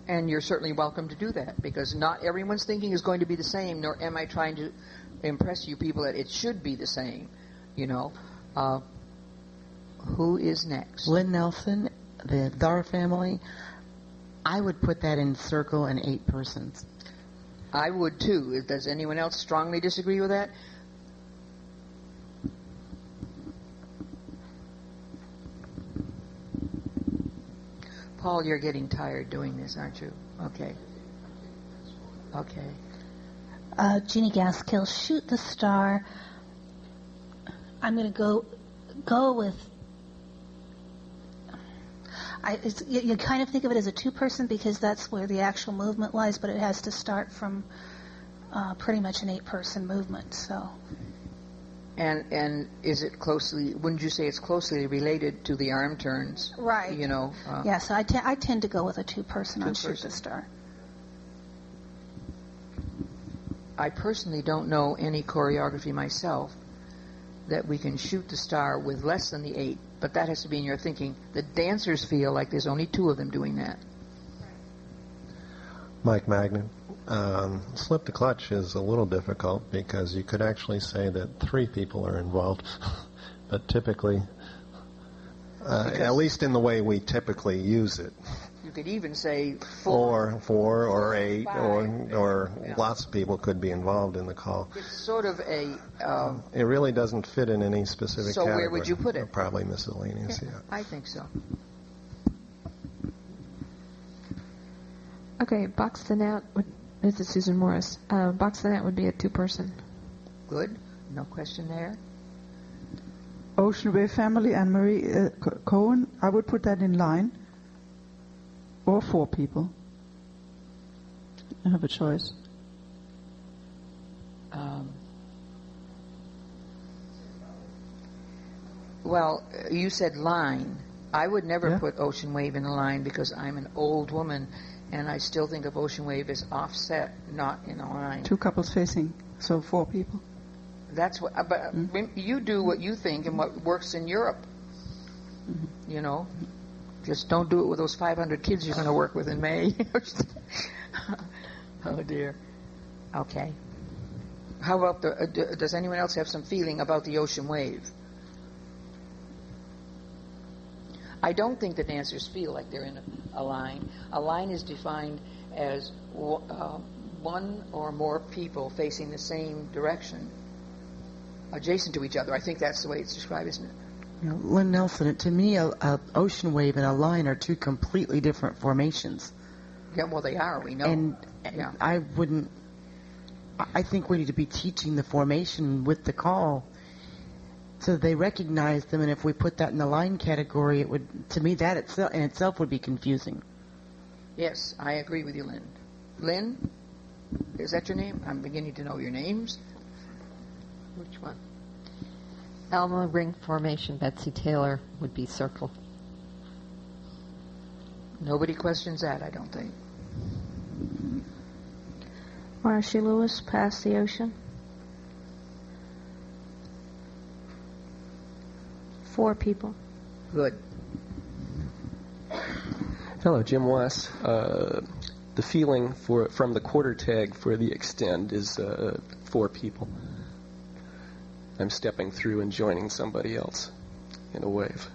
And you're certainly welcome to do that, because not everyone's thinking is going to be the same, nor am I trying to impress you people that it should be the same, you know. Who is next? Lynn Nelson, the Dar family. I would put that in circle and 8 persons. I would too. Does anyone else strongly disagree with that? Paul, you're getting tired doing this, aren't you? Okay. Jeannie Gaskill, shoot the star. I'm going to go with. You kind of think of it as a 2-person because that's where the actual movement lies, but it has to start from pretty much an 8-person movement. So. And is it closely? Wouldn't you say it's closely related to the arm turns? Right. You know. Yeah. So I tend to go with a 2-person on shoot the star. I personally don't know any choreography myself that we can shoot the star with less than the 8, but that has to be in your thinking. The dancers feel like there's only 2 of them doing that. Mike Magnan. Slip the clutch is a little difficult because you could actually say that 3 people are involved, but typically, at least in the way we typically use it. You could even say 4 or 8, 5, or lots of people could be involved in the call. It's sort of a. It really doesn't fit in any specific category. So where would you put it? Probably miscellaneous. Yeah. I think so. Okay, box the net. This is Susan Morris. Box the net would be a 2-person. Good. No question there. Ocean Wave family, Anne-Marie Cohen, I would put that in line. Or 4 people. I have a choice. Well, you said line. I would never put Ocean Wave in a line because I'm an old woman, and I still think of Ocean Wave as offset, not in a line. 2 couples facing, so 4 people. That's what. But you do what you think and what works in Europe. You know, just don't do it with those 500 kids you're going to work with in May. Oh dear. Okay. How about does anyone else have some feeling about the Ocean Wave? I don't think the dancers feel like they're in a line. A line is defined as one or more people facing the same direction, adjacent to each other. I think that's the way it's described, isn't it? You know, Lynn Nelson, to me, a ocean wave and a line are 2 completely different formations. Yeah, well, they are. We know. And I wouldn't. I think we need to be teaching the formation with the call, so they recognize them. And if we put that in the line category, it would, to me, that in itself would be confusing. Yes, I agree with you, Lynn. Lynn, is that your name? I'm beginning to know your names. Which one? Alma ring formation, Betsy Taylor would be circle. Nobody questions that, I don't think. Marcy Lewis, Past the Ocean. 4 people. Good. Hello, Jim Wass. The feeling from the quarter tag for the extend is 4 people. I'm stepping through and joining somebody else in a wave.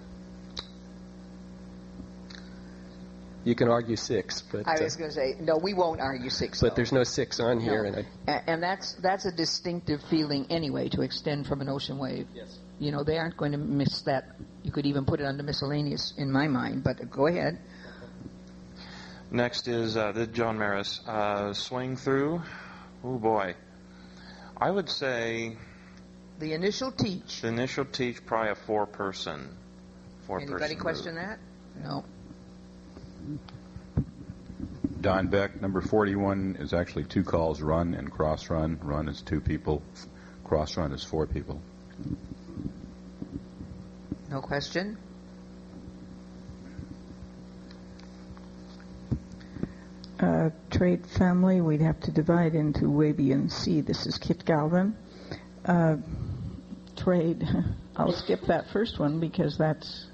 You can argue 6, but I was going to say no. We won't argue 6. But there's no 6 on here, no. And that's a distinctive feeling anyway to extend from an ocean wave. Yes. You know, they aren't going to miss that. You could even put it under miscellaneous in my mind. But go ahead. Next is John Maris. Swing through. Oh boy, I would say the initial teach. The initial teach, probably a 4-person. Anybody question move. that? No. Don Beck, number 41, is actually 2 calls, run and cross run. Run is 2 people. Cross run is 4 people. No question? Trade family, we'd have to divide into A, B, and C. This is Kit Galvin. Trade, I'll skip that first one because that's...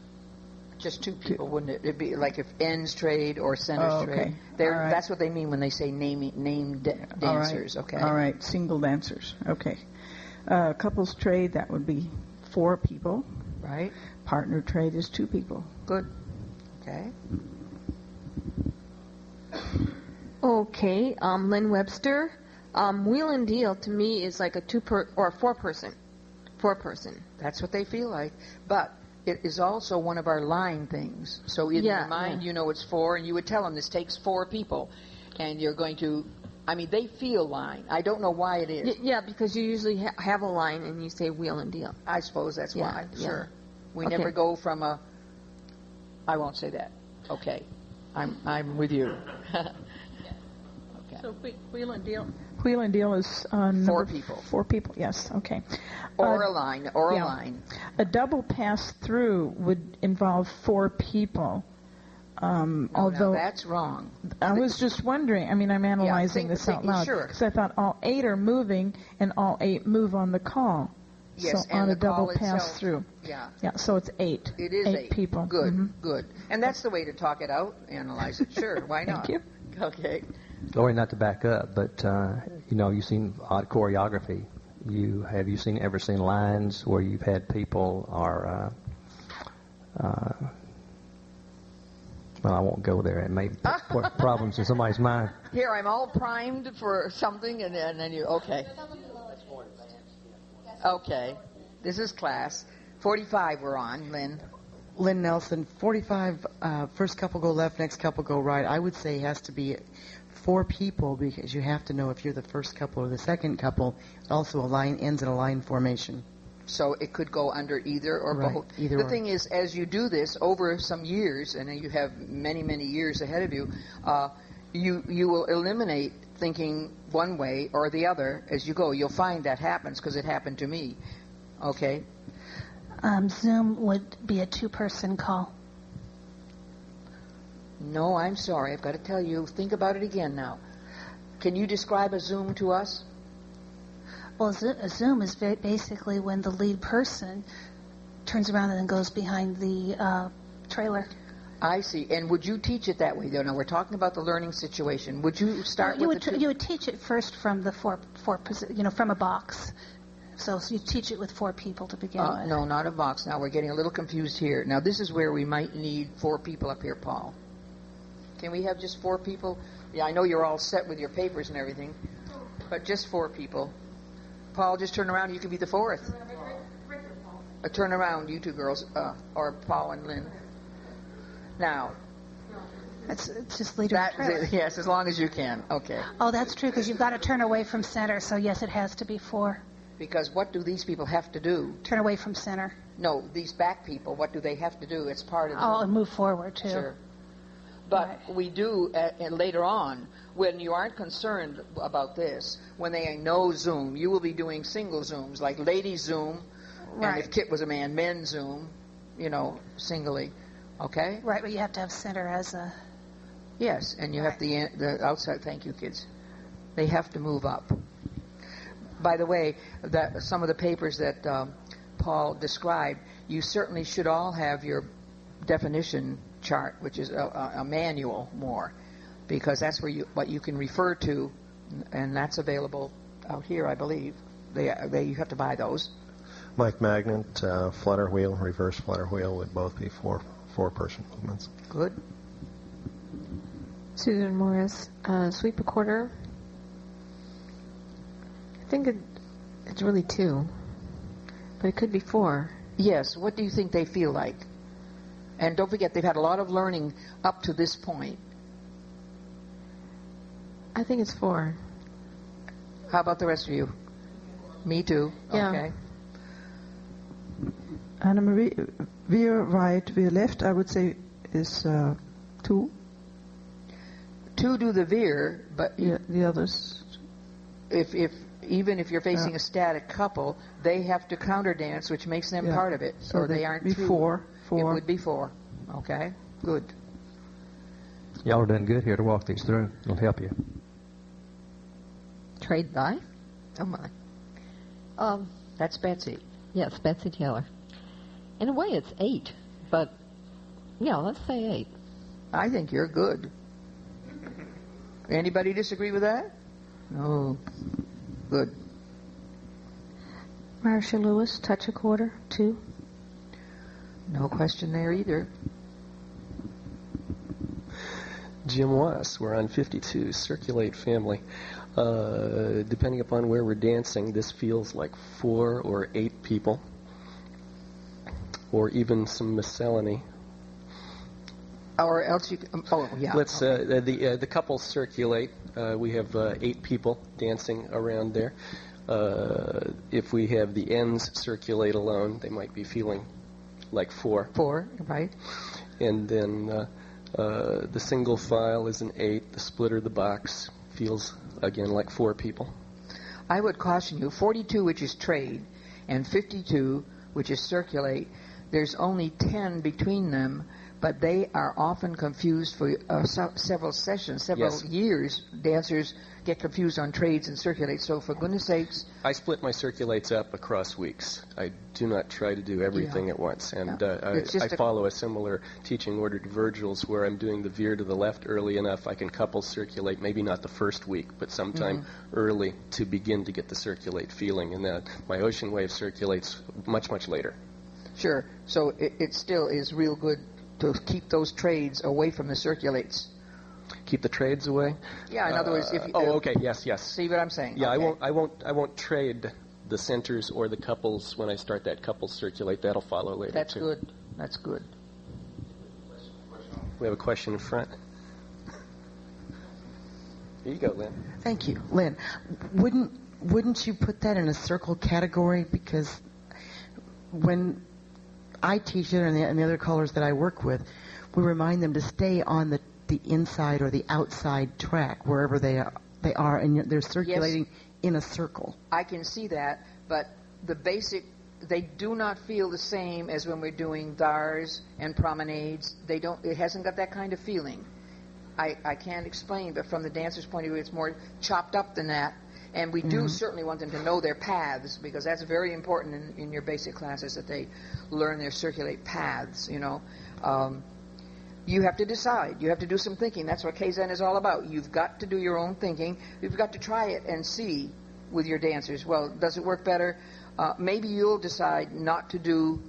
Just 2 people, wouldn't it? It'd be like if ends trade or centers trade. Right. That's what they mean when they say named dancers, okay? All right, single dancers, okay. Couples trade, that would be 4 people. Right. Partner trade is 2 people. Good. Okay. Okay, Lynn Webster. Wheel and deal to me is like a 4-person. 4-person. That's what they feel like. But it is also one of our line things. So in your mind, you know it's 4, and you would tell them this takes 4 people. And you're going to, I mean, they feel line. I don't know why it is. Yeah, because you usually have a line and you say wheel and deal. I suppose that's why. Yeah. Sure. We never go from a, I won't say that. Okay. I'm with you. Okay. So wheel and deal. Wheel and deal is 4 people. 4 people. Yes. Okay. Or a line. Or a line. A double pass through would involve 4 people. Although that's wrong. I was just wondering. I mean, I'm analyzing this out loud because I thought all 8 are moving and all 8 move on the call. Yes, so and on a the double call pass itself, through. Yeah. Yeah. So it's 8. It is 8 people. Good. Mm-hmm. Good. And that's the way to talk it out. Analyze it. Sure. Why not? Thank you. Okay. Gloria, not to back up, but you know, you've seen odd choreography. Have you ever seen lines where you've had people are well, I won't go there. It may put problems in somebody's mind. Here, I'm all primed for something, and then you, okay. Okay. This is class. 45 we're on, Lynn. Lynn Nelson, 45, first couple go left, next couple go right. I would say it has to be 4 people because you have to know if you're the first couple or the second couple. Also, a line ends in a line formation. So it could go under either or Right, both. either The or. thing is, as you do this over some years, and you have many, many years ahead of you, you will eliminate thinking one way or the other as you go. You'll find that happens because it happened to me. Okay? Zoom would be a two-person call. No, I'm sorry. I've got to tell you. Think about it again now. Can you describe a Zoom to us? Well, a Zoom is basically when the lead person turns around and then goes behind the trailer. I see. And would you teach it that way? Now, we're talking about the learning situation. Would you start with the two? You would teach it first from the from a box. So you teach it with 4 people to begin with. No, not a box. Now, we're getting a little confused here. Now, this is where we might need 4 people up here, Paul. Can we have just 4 people? Yeah, I know you're all set with your papers and everything, but just 4 people. Paul, just turn around. You could be the 4th. Turn around, you 2 girls, or Paul and Lynn. Now. It's just leader and trailer. Yes, as long as you can. Okay. Oh, that's true, because you've got to turn away from center. So, yes, it has to be 4. Because what do these people have to do? Turn away from center. No, these back people, what do they have to do? It's part of the... Oh, and move forward, too. Sure. But we do, later on, when you aren't concerned about this, when they know Zoom, you will be doing single Zooms, like ladies Zoom, and if Kit was a man, men Zoom, singly. Okay? Right, but you have to have center as a... Yes, and you have the outside... Thank you, kids. They have to move up. By the way, some of the papers that Paul described, you certainly should all have your definition chart, which is a manual more, because that's where what you can refer to, and that's available out here, I believe. You have to buy those. Mike Magnet, flutter wheel, reverse flutter wheel would both be four-person movements. Good. Susan Morris, sweep a quarter. I think it's really 2, but it could be 4. Yes. What do you think they feel like? And don't forget, they've had a lot of learning up to this point. I think it's 4. How about the rest of you? Me too. Yeah. Okay. Anna Marie, we're right, we're left, I would say is 2. 2 do the veer, but the others. Even if you're facing a static couple, they have to counter dance, which makes them part of it. So or they aren't be 2. 4. It would be 4. Okay, good. Y'all are doing good here to walk these through. It'll help you. Trade by? Oh, my. That's Betsy. Yes, Betsy Taylor. In a way, it's 8, but, let's say 8. I think you're good. Anybody disagree with that? No. Good. Marcia Lewis, touch a quarter, 2. No question there either. Jim Wass, we're on 52, circulate family. Depending upon where we're dancing, this feels like 4 or 8 people, or even some miscellany. Or else you can, Let's the couples circulate. We have 8 people dancing around there. If we have the ends circulate alone, they might be feeling like 4. 4, right. And then the single file is an 8. The splitter, the box, feels again like 4 people. I would caution you, 42, which is trade, and 52, which is circulate, there's only 10 between them, but they are often confused for several sessions, several years. Dancers get confused on trades and circulate. So for goodness sakes... I split my circulates up across weeks. I do not try to do everything at once. And I follow a similar teaching order to Virgil's, where I'm doing the veer to the left early enough I can couple circulate, maybe not the first week, but sometime early to begin to get the circulate feeling. And my ocean wave circulates much, much later. Sure. So it still is real good to keep those trades away from the circulates. Keep the trades away? Yeah, in other words, if you... okay, yes. See what I'm saying? Yeah, okay. I won't trade the centers or the couples when I start that couple circulate. That'll follow later. That's good. That's good. We have a question in front. Here you go, Lynn. Thank you. Lynn, wouldn't you put that in a circle category? Because when I teach it and the other callers that I work with, we remind them to stay on the inside or the outside track, wherever they are, and they're circulating in a circle. I can see that, but they do not feel the same as when we're doing dars and promenades. It hasn't got that kind of feeling. I can't explain, but from the dancer's point of view, it's more chopped up than that. And we do certainly want them to know their paths, because that's very important in your basic classes, that they learn their circulate paths, You have to decide. You have to do some thinking. That's what Kaizen is all about. You've got to do your own thinking. You've got to try it and see with your dancers. Well, does it work better? Maybe you'll decide not to do,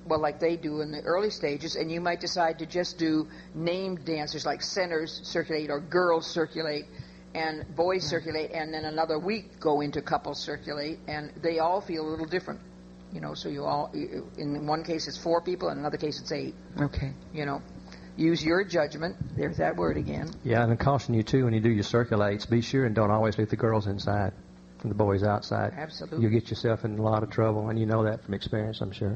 like they do in the early stages, and you might decide to just do named dancers like centers circulate or girls circulate and boys circulate, and then another week go into couples circulate, and they all feel a little different. So you all, in one case it's 4 people, in another case it's 8. Okay. Use your judgment. There's that word again. Yeah, and I caution you, too, when you do your circulates, be sure and don't always leave the girls inside and the boys outside. Absolutely. You'll get yourself in a lot of trouble, and you know that from experience, I'm sure.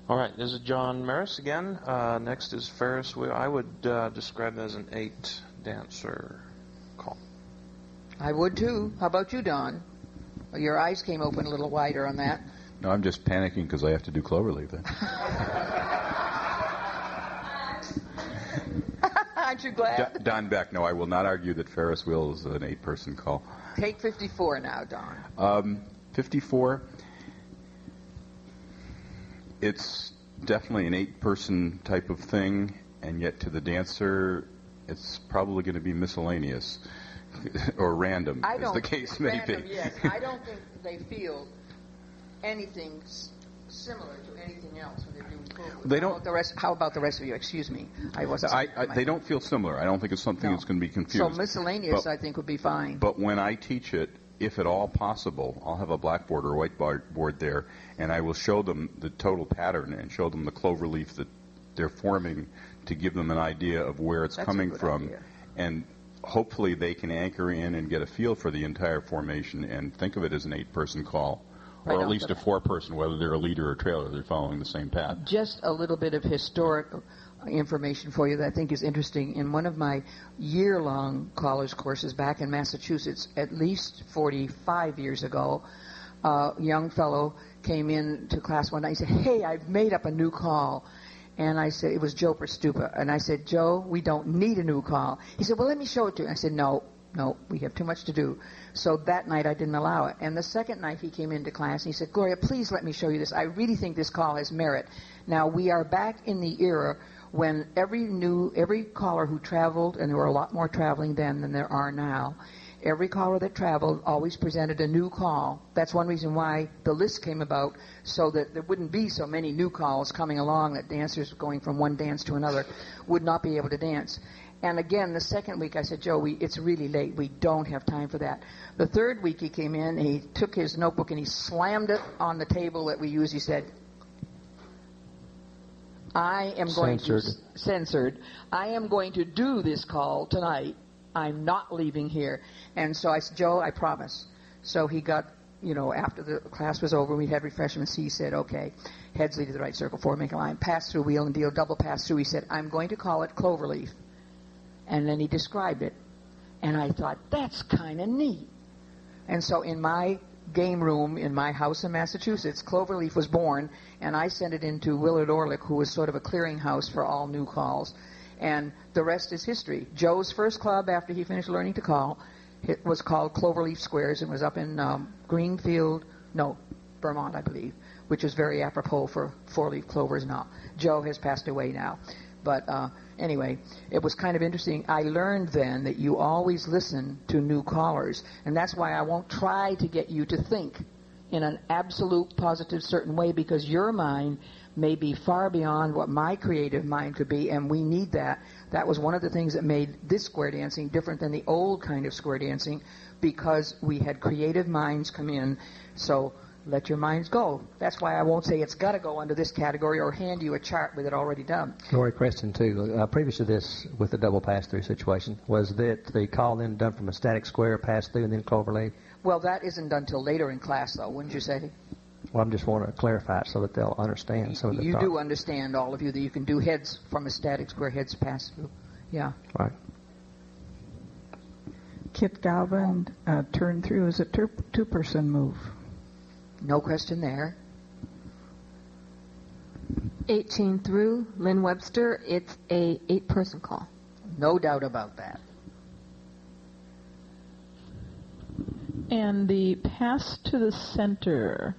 All right, this is John Maris again. Next is Ferris wheel. I would describe it as an 8-dancer call. I would, too. How about you, Don? Your eyes came open a little wider on that. No, I'm just panicking because I have to do cloverleaf then. Aren't you glad? Don Beck, no, I will not argue that Ferris wheel is an 8-person call. Take 54 now, Don. 54, it's definitely an 8-person type of thing, and yet to the dancer, it's probably going to be miscellaneous or random, as the case may be. Yes. I don't think they feel anything similar to anything else when they're doing programs. They don't. How about the rest of you? Excuse me, I wasn't. They don't feel similar. I don't think it's something that's going to be confused. So miscellaneous, I think, would be fine. But when I teach it, if at all possible, I'll have a blackboard or whiteboard there, and I will show them the total pattern and show them the cloverleaf that they're forming to give them an idea of where it's coming from, and hopefully they can anchor in and get a feel for the entire formation and think of it as an 8-person call. Or at least a 4-person, whether they're a leader or trailer, they're following the same path. Just a little bit of historic information for you that I think is interesting. In one of my year-long college courses back in Massachusetts, at least 45 years ago, a young fellow came in to class one night and said, "Hey, I've made up a new call." And I said, it was Joe Perstupa. And I said, "Joe, we don't need a new call." He said, "Well, let me show it to you." I said, No, we have too much to do. So that night I didn't allow it. And the second night he came into class and he said, "Gloria, please let me show you this. I really think this call has merit." Now, we are back in the era when every caller who traveled, and there were a lot more traveling then than there are now, every caller that traveled always presented a new call. That's one reason why the list came about, so that there wouldn't be so many new calls coming along that dancers going from one dance to another would not be able to dance. And again, the second week I said, "Joe, it's really late. We don't have time for that." The third week he came in, and he took his notebook and he slammed it on the table that we use. He said, "I am going censored. I am going to do this call tonight. I'm not leaving here." And so I said, "Joe, I promise." So he got, after the class was over, we had refreshments. He said, "Okay, heads lead to the right circle, 4 make a line, pass through wheel and deal, double pass through." He said, "I'm going to call it cloverleaf." And then he described it. And I thought, that's kind of neat. And so in my game room in my house in Massachusetts, cloverleaf was born, and I sent it into Willard Orlick, who was sort of a clearinghouse for all new calls. And the rest is history. Joe's first club after he finished learning to call, it was called Cloverleaf Squares, and was up in Vermont, I believe, which is very apropos for 4-leaf clovers now. Joe has passed away now. But anyway, it was kind of interesting. I learned then that you always listen to new callers, and that's why I won't try to get you to think in an absolute, positive, certain way, because your mind may be far beyond what my creative mind could be, and we need that. That was one of the things that made this square dancing different than the old kind of square dancing, because we had creative minds come in. So let your minds go. That's why I won't say it's got to go under this category or hand you a chart with it already done. Lori, question too. Previous to this, with the double pass-through situation, was that the call then done from a static square, pass-through, and then cloverleaf? Well, that isn't done till later in class, though, wouldn't you say? Well, I'm just wanting to clarify it so that they'll understand some of the You thought. do understand, all of you, that you can do heads from a static square, heads pass through. Yeah. Right. Kit Galvin, turn through is a two-person move. No question there. 18 through, Lynn Webster, it's a 8-person call. No doubt about that. And the pass to the center.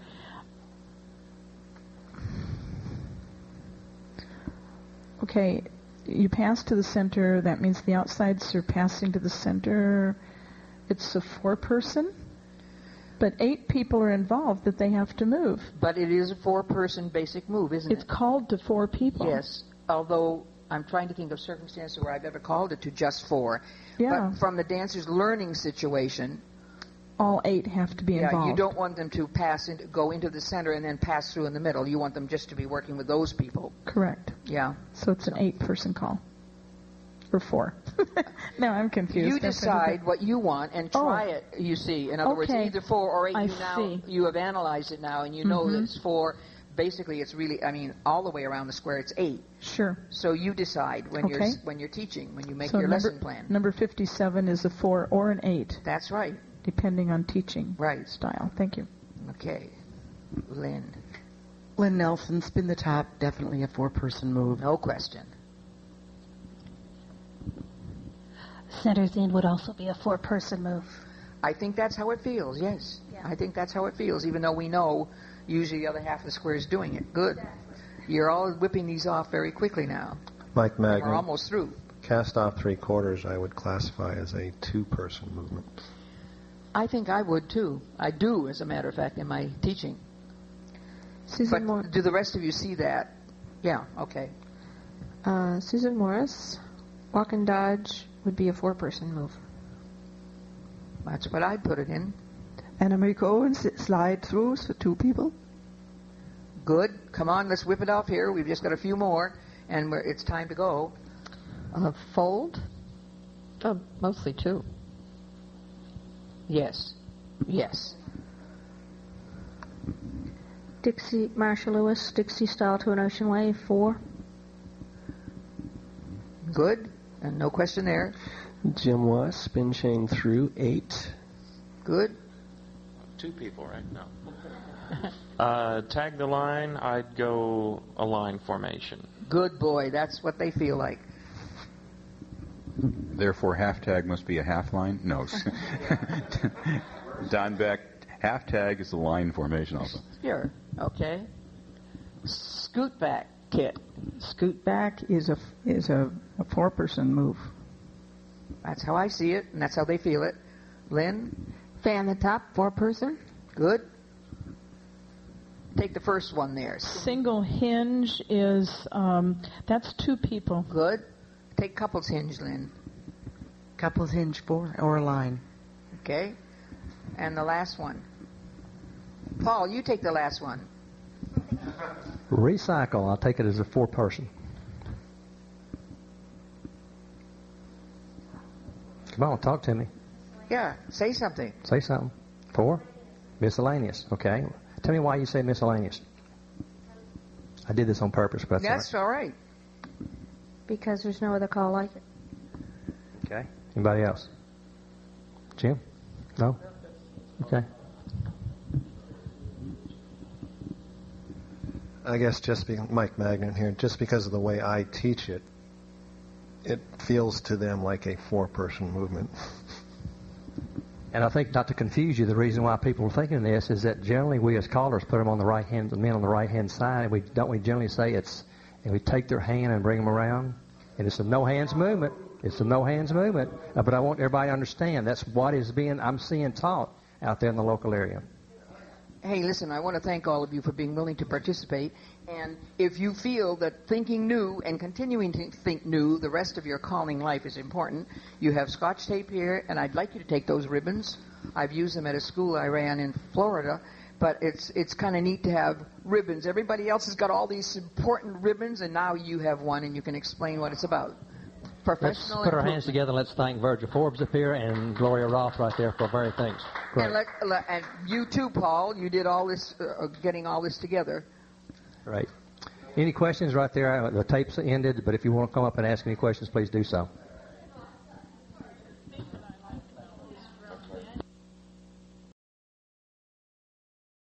Okay, you pass to the center. That means the outsides are passing to the center. It's a 4-person, but 8 people are involved that they have to move. But it is a 4-person basic move, isn't it? It's called to 4 people. Yes, although I'm trying to think of circumstances where I've ever called it to just 4. Yeah. But from the dancer's learning situation, all 8 have to be involved. You don't want them to go into the center and then pass through in the middle. You want them just to be working with those people. Correct. Yeah. So it's an 8-person call. Or 4. Now I'm confused. You decide what you want and try it, you see. In other words, either 4 or 8. You have analyzed it now and you know that it's 4. Basically, it's really, all the way around the square, it's 8. Sure. So you decide when you're teaching, when you make your lesson plan. Number 57 is a 4 or an 8. That's right. Depending on teaching style. Thank you. Okay. Lynn. Lynn Nelson, spin the top, definitely a 4-person move. No question. Center's in would also be a 4-person move. I think that's how it feels, yes. Yeah. I think that's how it feels, even though we know usually the other half of the square is doing it. Good. You're all whipping these off very quickly now. Mike Magnan. We're almost through. Cast off 3/4 I would classify as a 2-person movement. I think I would too. I do, as a matter of fact, in my teaching. Susan but do the rest of you see that? Yeah, okay. Susan Morris, walk and dodge would be a 4-person move. That's what I'd put it in. Anna Marie Cohen, slide throughs for 2 people. Good. Come on, let's whip it off here. We've just got a few more, and it's time to go. Fold? Mostly 2. Yes. Yes. Dixie, Marsha Lewis, Dixie style to an ocean wave, 4. Good. And no question there. Jim Wass, spin chain through, 8. Good. 2 people, right? No. Tag the line, I'd go a line formation. Good boy. That's what they feel like. Therefore, half tag must be a half line? No. Don Beck, half tag is a line formation also. Sure. Okay. Scoot back, Kit. Scoot back is a 4-person move. That's how I see it, and that's how they feel it. Lynn? Fan the top, 4-person. Good. Take the first one there. Single hinge is, that's 2 people. Good. Take couples hinge, Lynn. Couples hinge 4 or a line. Okay. And the last one. Paul, you take the last one. Recycle. I'll take it as a 4-person. Come on, talk to me. Yeah, say something. Say something. 4? Miscellaneous. Okay. Tell me why you say miscellaneous. I did this on purpose, but that's all right. Because there's no other call like it. Okay. Anybody else? Jim? No? Okay. I guess Mike Magnan here, just because of the way I teach it, it feels to them like a 4-person movement. And I think, not to confuse you, the reason why people are thinking this is that generally we as callers put them on the right hand, the men on the right hand side, and we generally say and we take their hand and bring them around, and it's a no hands movement. It's a no hands movement. But I want everybody to understand that's what I'm seeing taught out there in the local area. Hey, listen, I want to thank all of you for being willing to participate. And if you feel that thinking new and continuing to think new the rest of your calling life is important, you have Scotch tape here, and I'd like you to take those ribbons. I've used them at a school I ran in Florida, but it's kind of neat to have ribbons. Everybody else has got all these important ribbons, and now you have one, and you can explain what it's about. professional. Let's put our hands together and let's thank Virgil Forbes up here and Gloria Roth right there for very things. Great. And you too, Paul. You did all this, getting all this together. Right. Any questions right there? The tape's ended, but if you want to come up and ask any questions, please do so.